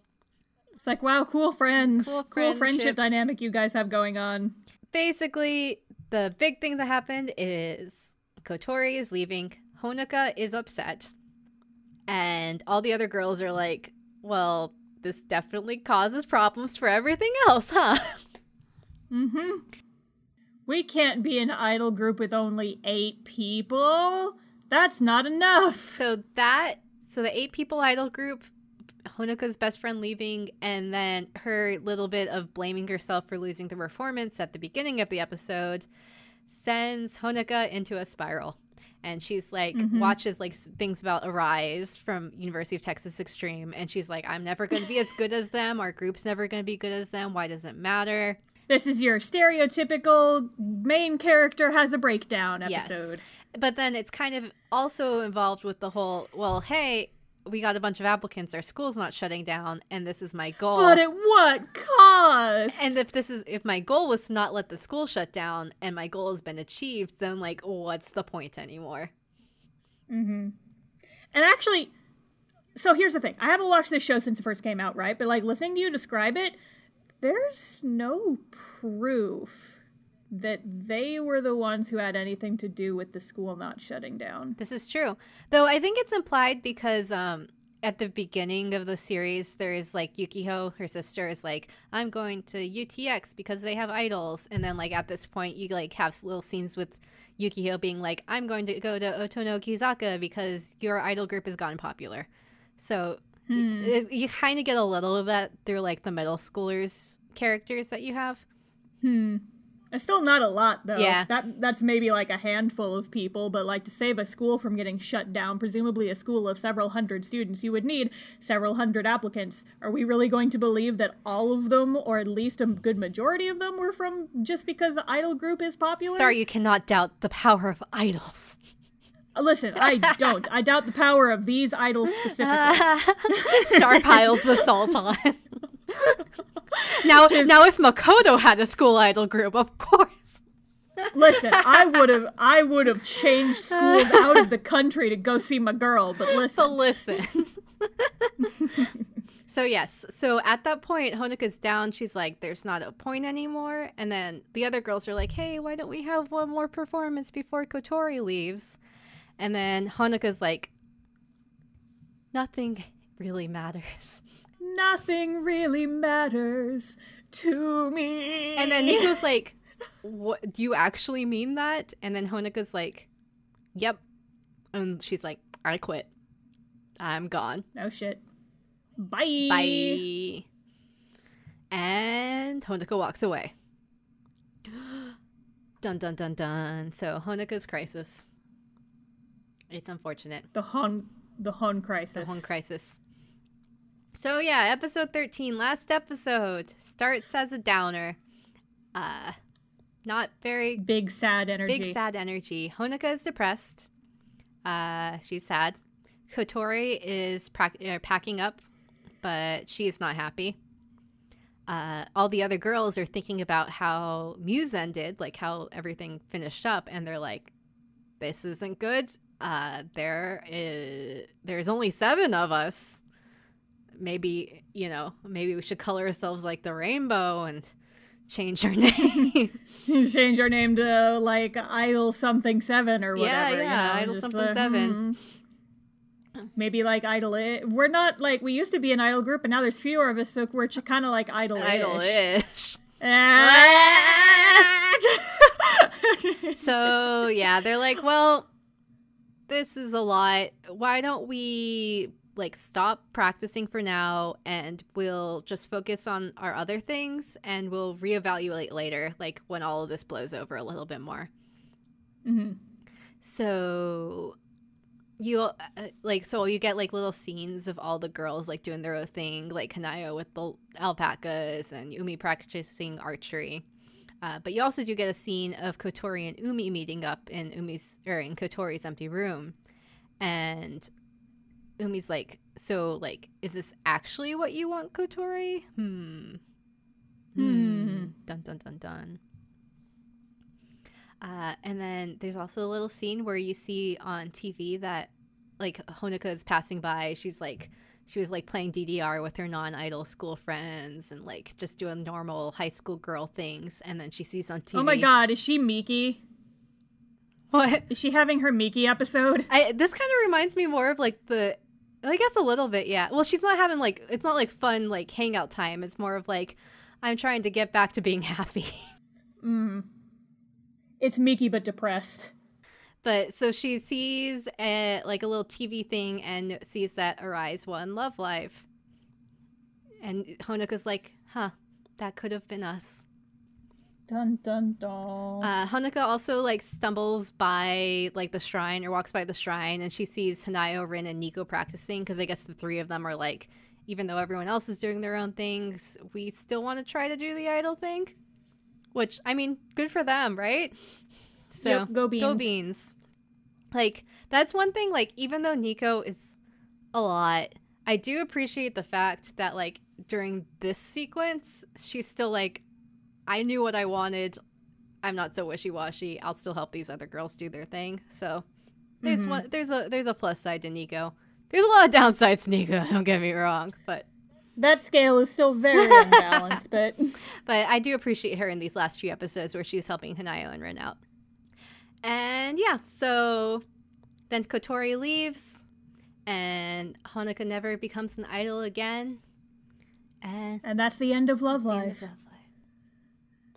it's like, wow, cool friends. Cool friendship dynamic you guys have going on. Basically, the big thing that happened is Kotori is leaving. Honoka is upset. And all the other girls are like, well, this definitely causes problems for everything else, huh? We can't be an idol group with only 8 people. That's not enough. So the 8 people idol group, Honoka's best friend leaving, and then her little bit of blaming herself for losing the performance at the beginning of the episode sends Honoka into a spiral. And she's like, watches like things about Arise from University of Texas Extreme. And she's like, I'm never going to be as good as them. Our group's never going to be good as them. Why does it matter? This is your stereotypical main character has a breakdown episode. Yes. But then it's kind of also involved with the whole, well, hey, we got a bunch of applicants. Our school's not shutting down. And this is my goal. But at what cost? And if my goal was to not let the school shut down and my goal has been achieved, then like, what's the point anymore? And actually, so here's the thing. I haven't watched this show since it first came out, right? But like listening to you describe it, there's no proof that they were the ones who had anything to do with the school not shutting down. This is true. Though I think it's implied because at the beginning of the series, there is like Yukiho, her sister, is like, I'm going to UTX because they have idols. And then like at this point, you like have little scenes with Yukiho being like, I'm going to go to Otono Kizaka because your idol group has gotten popular. So you kind of get a little of that through like the middle schoolers characters that you have. It's still not a lot, though. Yeah. That's maybe like a handful of people, but like to save a school from getting shut down, presumably a school of several hundred students, you would need several hundred applicants. Are we really going to believe that all of them, or at least a good majority of them, were from just because the idol group is popular? Sorry, you cannot doubt the power of idols. Listen, I don't. I doubt the power of these idols specifically. Star piles the salt on. Now, if Makoto had a school idol group, of course. Listen, I would have changed schools out of the country to go see my girl, but listen. So yes, so at that point, Honoka's down. She's like, there's not a point anymore. And then the other girls are like, hey, why don't we have one more performance before Kotori leaves? And then Honoka's like, nothing really matters. Nothing really matters to me. And then Nico's like, what, do you actually mean that? And then Honoka's like, yep. And she's like, I quit. I'm gone. No shit. Bye. Bye. And Honoka walks away. Dun dun dun dun. So Honoka's crisis. It's unfortunate. The Hon crisis. The Hon crisis. So yeah, episode 13, last episode, starts as a downer. Not very big sad energy. Big sad energy. Honoka is depressed. She's sad. Kotori is packing up, but she is not happy. All the other girls are thinking about how Muse ended, like how everything finished up, and they're like, this isn't good. There's only 7 of us. Maybe, maybe we should color ourselves like the rainbow and change our name. Change our name to like iDOL something 7 or whatever. Yeah, iDOL something 7. Maybe like iDOL. We're not like, we used to be an iDOL group, and now there's fewer of us, so we're kind of like iDOL-ish. So yeah, they're like, well, this is a lot. Why don't we like stop practicing for now, and we'll just focus on our other things, and we'll reevaluate later, like when all of this blows over a little bit more. Mm-hmm. So you you get like little scenes of all the girls like doing their own thing, like Hanayo with the alpacas and Umi practicing archery. But you also do get a scene of Kotori and Umi meeting up in in Kotori's empty room, and Umi's like, so like, is this actually what you want, Kotori? Dun dun dun dun. And then there's also a little scene where you see on TV that like Honoka is passing by. She was like playing DDR with her non-iDOL school friends and like just doing normal high school girl things. And then she sees on TV. Oh my god, is she Miki? What? Is she having her Miki episode? This kind of reminds me more of like I guess a little bit, yeah. Well, she's not having like, it's not like fun like hangout time. It's more of like, I'm trying to get back to being happy. It's Miki but depressed. But so she sees like a little TV thing and sees that Arise won Love Live. And Honoka's like, huh, that could have been us. Dun dun dun. Honoka also like stumbles by like the shrine, or walks by the shrine, and she sees Hanayo, Rin, and Nico practicing, because I guess the 3 of them are like, even though everyone else is doing their own things, we still want to try to do the iDOL thing. Which, I mean, good for them, right? So, yep, go beans. Go beans. Like, that's one thing, like, even though Nico is a lot, I do appreciate the fact that, like, during this sequence, she's still like, I knew what I wanted. I'm not so wishy-washy. I'll still help these other girls do their thing. So, there's there's a plus side to Nico. There's a lot of downsides to Nico, don't get me wrong, but that scale is still very unbalanced, but I do appreciate her in these last few episodes where she's helping Hanayo and Rin out. And yeah, so then Kotori leaves, and Honoka never becomes an iDOL again. And that's the end of Love Life.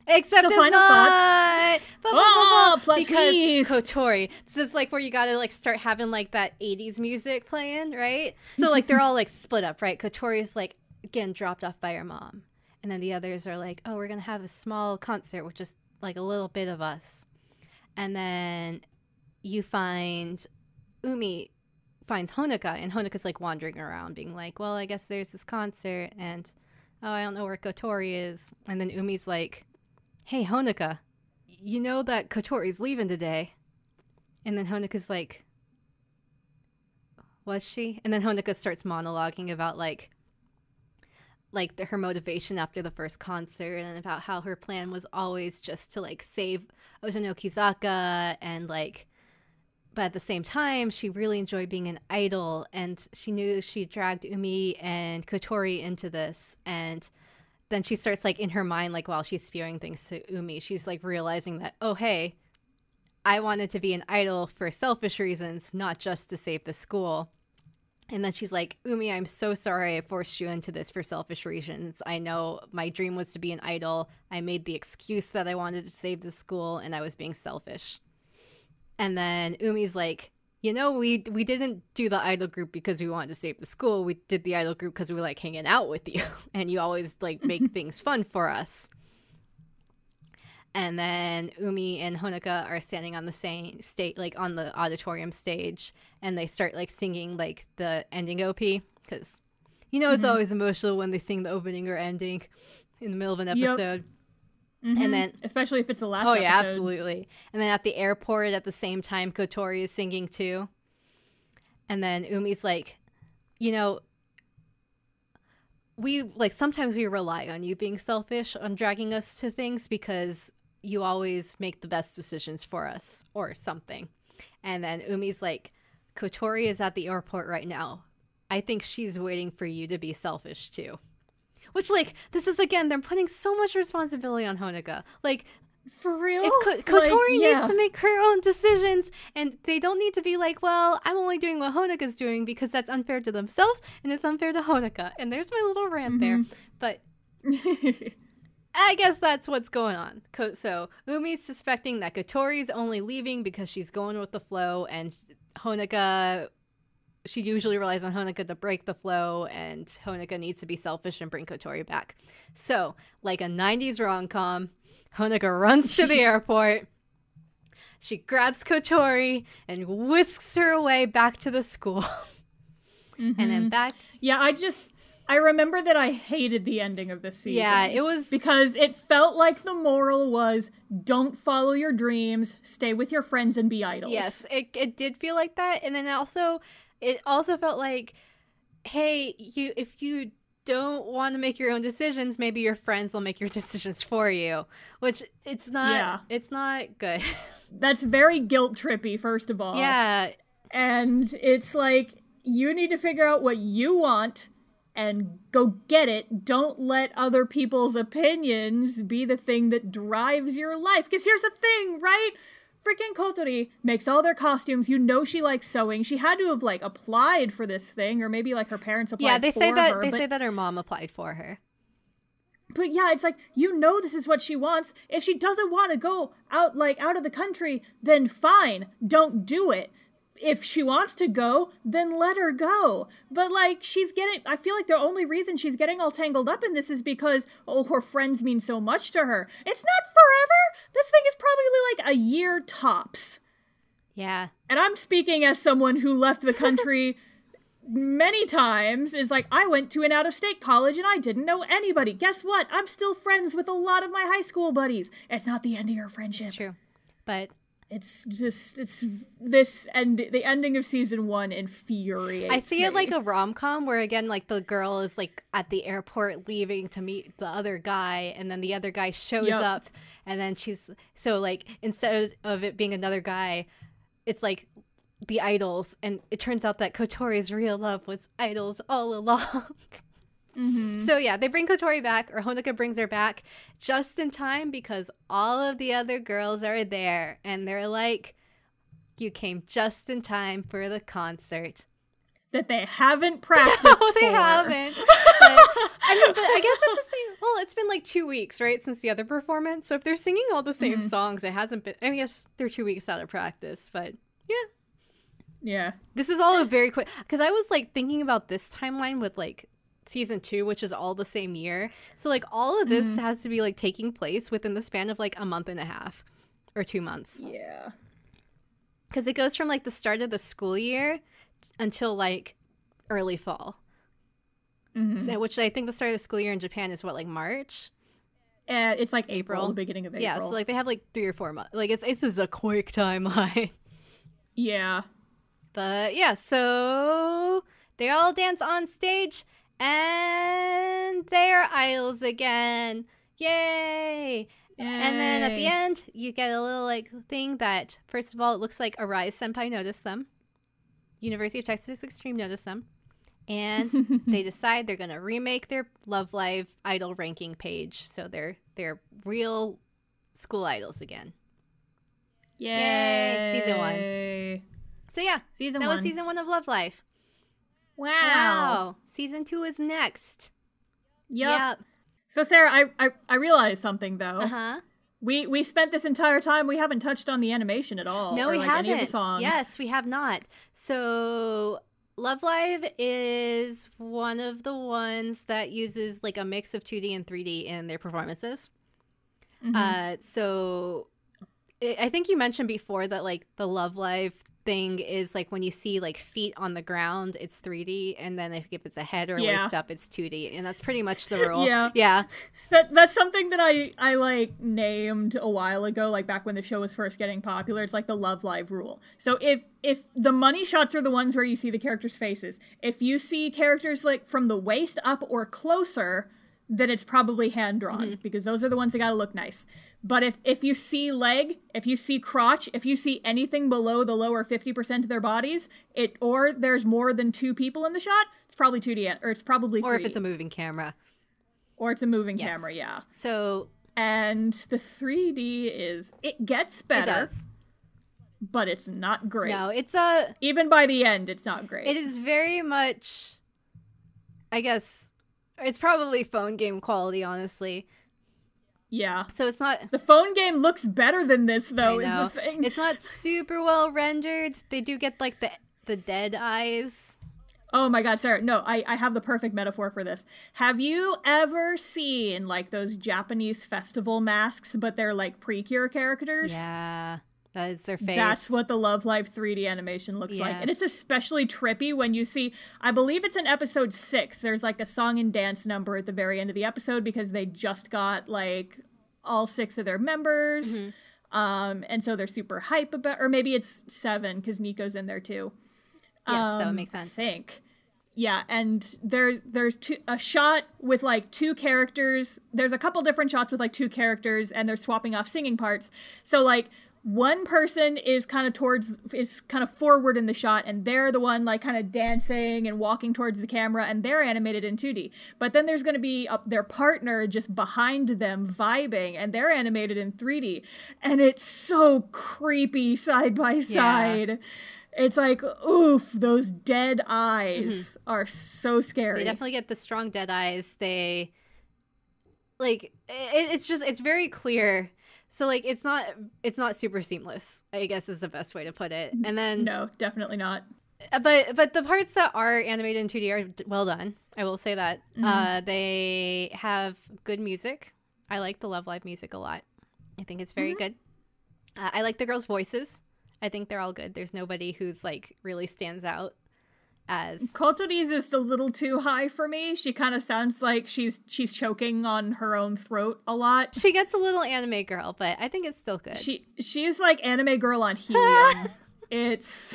Except it's not! Because twist. Kotori. This is like where you gotta like start having like that 80s music playing, right? So like they're all like split up, right? Kotori's like getting dropped off by her mom. And then the others are like, oh, we're gonna have a small concert with just like a little bit of us. And then you find Umi finds Honoka, and Honoka's like wandering around being like, well, I guess there's this concert, and oh, I don't know where Kotori is. And then Umi's like, hey, Honoka, you know that Kotori's leaving today. And then Honoka's like, was she? And then Honoka starts monologuing about like her motivation after the first concert, and about how her plan was always just to like save Otonokizaka and like But at the same time, she really enjoyed being an idol, and she knew she dragged Umi and Kotori into this. And then she starts, like, in her mind, like, while she's spewing things to Umi, she's, like, realizing that, oh, hey, I wanted to be an idol for selfish reasons, not just to save the school. And then she's like, Umi, I'm so sorry I forced you into this for selfish reasons. I know my dream was to be an idol. I made the excuse that I wanted to save the school, and I was being selfish. And then Umi's like, you know, we didn't do the idol group because we wanted to save the school. We did the idol group because we like hanging out with you. And you always like make things fun for us. And then Umi and Honoka are standing on the same stage, like on the auditorium stage. And they start like singing like the ending OP. Because, you know, it's always emotional when they sing the opening or ending in the middle of an episode. And then, especially if it's the last episode. Yeah, absolutely. And then at the airport at the same time, Kotori is singing too. And then Umi's like, you know, sometimes we rely on you being selfish, on dragging us to things because you always make the best decisions for us or something. And then Umi's like, Kotori is at the airport right now. I think she's waiting for you to be selfish too. Which, like, this is, again, they're putting so much responsibility on Honoka. Like, for real? If Kotori needs to make her own decisions, and they don't need to be like, well, I'm only doing what Honoka's doing because that's unfair to themselves, and it's unfair to Honoka. And there's my little rant there. But I guess that's what's going on. So, Umi's suspecting that Kotori's only leaving because she's going with the flow, and Honoka... She usually relies on Honoka to break the flow, and Honoka needs to be selfish and bring Kotori back. So, like a 90s rom-com, Honoka runs to the airport. She grabs Kotori and whisks her away back to the school. And then back... Yeah, I remember that I hated the ending of this season. Yeah, it was... Because it felt like the moral was, don't follow your dreams, stay with your friends and be idols. Yes, it did feel like that. And then it also felt like, hey, if you don't want to make your own decisions, maybe your friends will make your decisions for you, which it's not good. That's very guilt trippy, first of all. Yeah. And it's like, you need to figure out what you want and go get it. Don't let other people's opinions be the thing that drives your life. Because here's the thing, right? Freaking Kotori makes all their costumes. You know she likes sewing. She had to have, like, applied for this thing, or maybe, like, her parents applied for her. Yeah, they say that her mom applied for her. But yeah, it's like, you know this is what she wants. If she doesn't want to go out of the country, then fine, don't do it. If she wants to go, then let her go. But, like, I feel like the only reason she's getting all tangled up in this is because, her friends mean so much to her. It's not forever! This thing is probably, like, a year tops. Yeah. And I'm speaking as someone who left the country many times. It's like, I went to an out-of-state college and I didn't know anybody. Guess what? I'm still friends with a lot of my high school buddies. It's not the end of your friendship. It's true. But... the ending of season 1 infuriates me. I see it like a rom-com where, again, like, the girl is, like, at the airport leaving to meet the other guy, and then the other guy shows up, and then so, like, instead of it being another guy, it's, like, the idols, and it turns out that Kotori's real love was idols all along. So yeah, they bring Kotori back, or Honoka brings her back just in time because all of the other girls are there, and they're like, you came just in time for the concert. That they haven't practiced No, they haven't. But I guess at the same... Well, it's been like 2 weeks, right, since the other performance, so if they're singing all the same songs, it hasn't been... I guess they're 2 weeks out of practice, but yeah. Yeah. This is all a very quick... Because I was, like, thinking about this timeline with, like, season 2, which is all the same year. So, like, all of this has to be, like, taking place within the span of, like, a month and a half or 2 months. Yeah. Because it goes from, like, the start of the school year until, like, early fall. So, which I think the start of the school year in Japan is, what, like, March? It's, like, April, the beginning of April. Yeah, so, like, they have, like, 3 or 4 months. Like, it's just a quick timeline. Yeah. But, yeah, so they all dance on stage, and they are idols again. Yay! And then at the Yay. end, you get a little like thing that, first of all, it looks like Arise Senpai noticed them. University of Texas Extreme noticed them. And they decide they're going to remake their Love Live idol ranking page. So they're real school idols again. Yay. Season 1. So yeah, Season that 1. was season 1 of Love Live. Wow. Season 2 is next. Yep. So Sarah, I realized something though. Uh-huh. We spent this entire time, we haven't touched on the animation at all. No, or we like haven't. Any of the songs. Yes, we have not. So Love Live is one of the ones that uses like a mix of 2D and 3D in their performances. So I think you mentioned before that like the Love Live thing is like when you see like feet on the ground, it's 3D, and then if it's a head or waist up, it's 2D, and that's pretty much the rule. Yeah. That's something that I like named a while ago, like back when the show was first getting popular. It's like the Love Live rule. So if the money shots are the ones where you see the characters' faces, if you see characters like from the waist up or closer, then it's probably hand drawn because those are the ones that gotta look nice. But if you see leg, if you see crotch, if you see anything below the lower 50% of their bodies, or there's more than 2 people in the shot, it's probably 2D, or it's probably 3D. Or if it's a moving camera. Or it's a moving camera, yeah. So... And the 3D it gets better. It does. But it's not great. No, it's even by the end, it's not great. It is very much, I guess, it's probably phone game quality, honestly. Yeah. So it's not... The phone game looks better than this, though, I know. Is the thing. It's not super well rendered. They do get, like, the dead eyes. Oh my god, Sarah. No, I have the perfect metaphor for this. Have you ever seen, like, those Japanese festival masks, but they're, like, Precure characters? Yeah. That is their face. That's what the Love Live 3D animation looks like. And it's especially trippy when you see, I believe it's in episode 6, there's like a song and dance number at the very end of the episode because they just got like all 6 of their members. And so they're super hype about, or maybe it's 7 because Nico's in there too. Yes, that would make sense. I think. Yeah, and there's a shot with like 2 characters. There's a couple different shots with like 2 characters and they're swapping off singing parts. So like, one person is kind of forward in the shot, and they're the one like kind of dancing and walking towards the camera, and they're animated in 2D. But then there's going to be their partner just behind them vibing, and they're animated in 3D. And it's so creepy side by side. It's like, oof, those dead eyes are so scary. They definitely get the strong dead eyes. They, like, it's very clear. So, like, it's not super seamless, I guess is the best way to put it. And then... No, definitely not. But the parts that are animated in 2D are well done. I will say that. They have good music. I like the Love Live music a lot. I think it's very good. I like the girls' voices. I think they're all good. There's nobody who's, like, really stands out as... Kotori's is a little too high for me. She kind of sounds like she's choking on her own throat a lot. She gets a little anime girl, but I think it's still good. She's like anime girl on helium. It's...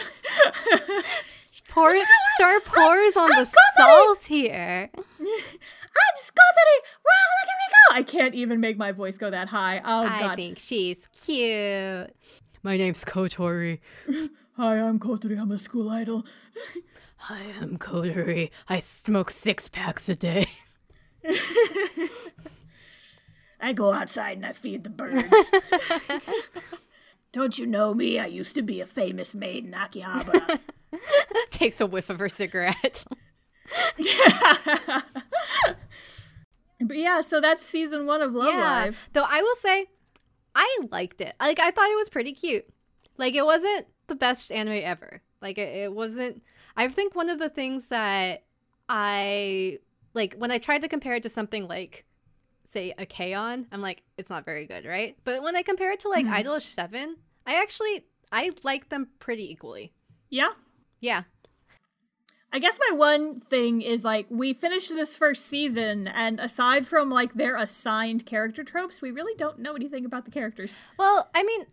Star pours on the salt here. I'm Kotori! Wow, look at me go! I can't even make my voice go that high. Oh, God. I think she's cute. My name's Kotori. Hi, I'm Kotori. I'm a school idol. I am Kotori. I smoke 6 packs a day. I go outside and I feed the birds. Don't you know me? I used to be a famous maid in Akihabara. Takes a whiff of her cigarette. But yeah, so that's season 1 of Love Live. Though I will say, I liked it. Like, I thought it was pretty cute. Like, it wasn't the best anime ever. Like, it wasn't... I think one of the things that I... Like, when I tried to compare it to something like, say, a K-On!, I'm like, it's not very good, right? But when I compare it to, like, iDOL 7, I like them pretty equally. Yeah? Yeah. I guess my one thing is, like, we finished this first season, and aside from, like, their assigned character tropes, we really don't know anything about the characters. Well, I mean,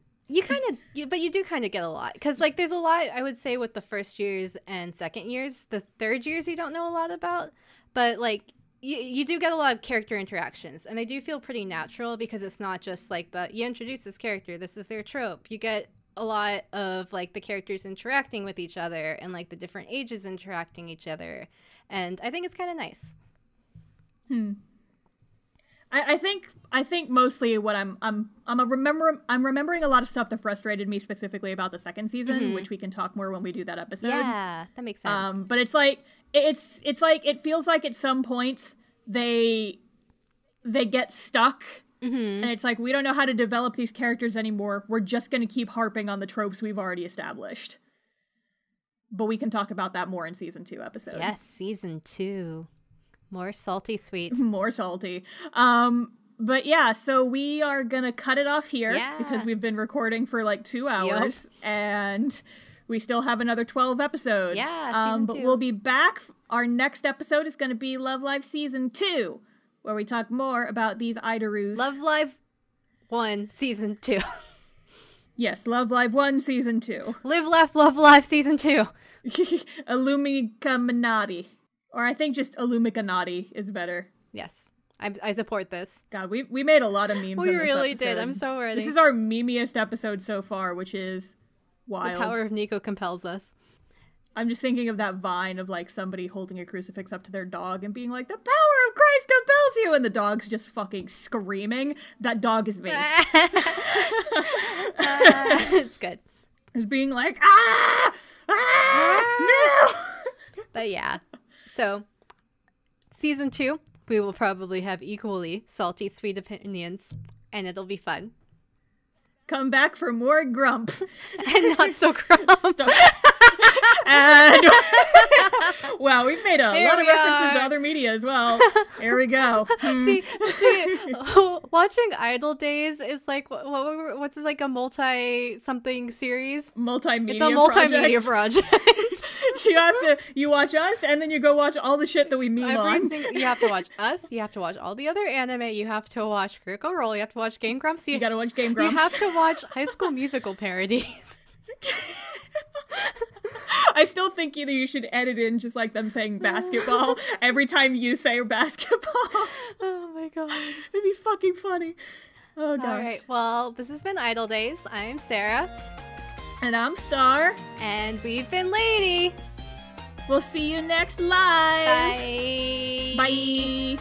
but you do kind of get a lot. Because, like, there's a lot, I would say, with the first years and second years. The third years you don't know a lot about. But, like, you do get a lot of character interactions, and they do feel pretty natural because it's not just like you introduce this character, this is their trope. You get a lot of like the characters interacting with each other and like the different ages interacting each other, and I think it's kind of nice. I think mostly what I'm remembering a lot of stuff that frustrated me specifically about the second season, which we can talk more when we do that episode. Yeah, that makes sense. But it's like it feels like at some points they get stuck, and it's like we don't know how to develop these characters anymore. We're just gonna keep harping on the tropes we've already established. But we can talk about that more in season 2 episode. Yes, season 2. More salty sweet. More salty. But yeah, so we are gonna cut it off here because we've been recording for like 2 hours and we still have another 12 episodes. Yeah, but we'll be back. Our next episode is gonna be Love Live Season 2, where we talk more about these iDOLs. Love Live 1 Season 2. Yes, Love Live 1 Season 2. Live, Laugh, Love Live Season 2. Illuminati. Or I think just Illuminati is better. Yes, I support this. God, we made a lot of memes. We on this really episode. did. I'm so ready. This is our memeiest episode so far, which is wild. The power of Nico compels us. I'm just thinking of that Vine of like somebody holding a crucifix up to their dog and being like, "The power of Christ compels you," and the dog's just fucking screaming. That dog is me. It's good. It's being like, ah, no. But yeah. So, season 2, we will probably have equally salty, sweet opinions, and it'll be fun. Come back for more grump. And not so grump. And wow, we've made a lot of references to other media as well. There we go. See, watching Idol Days is like, what's this, like a multi-something series? Multimedia It's a multimedia project. You watch us, and then you go watch all the shit that we meme on. You have to watch us, you have to watch all the other anime, you have to watch Critical Role, you have to watch Game Grumps. You gotta watch Game Grumps. You have to watch High School Musical parodies. I still think either you should edit in just like them saying basketball every time you say basketball. Oh my god. It'd be fucking funny. Oh gosh. Alright, well, this has been Idol Days. I'm Sarah. And I'm Star. And we've been Lady. We'll see you next live. Bye. Bye.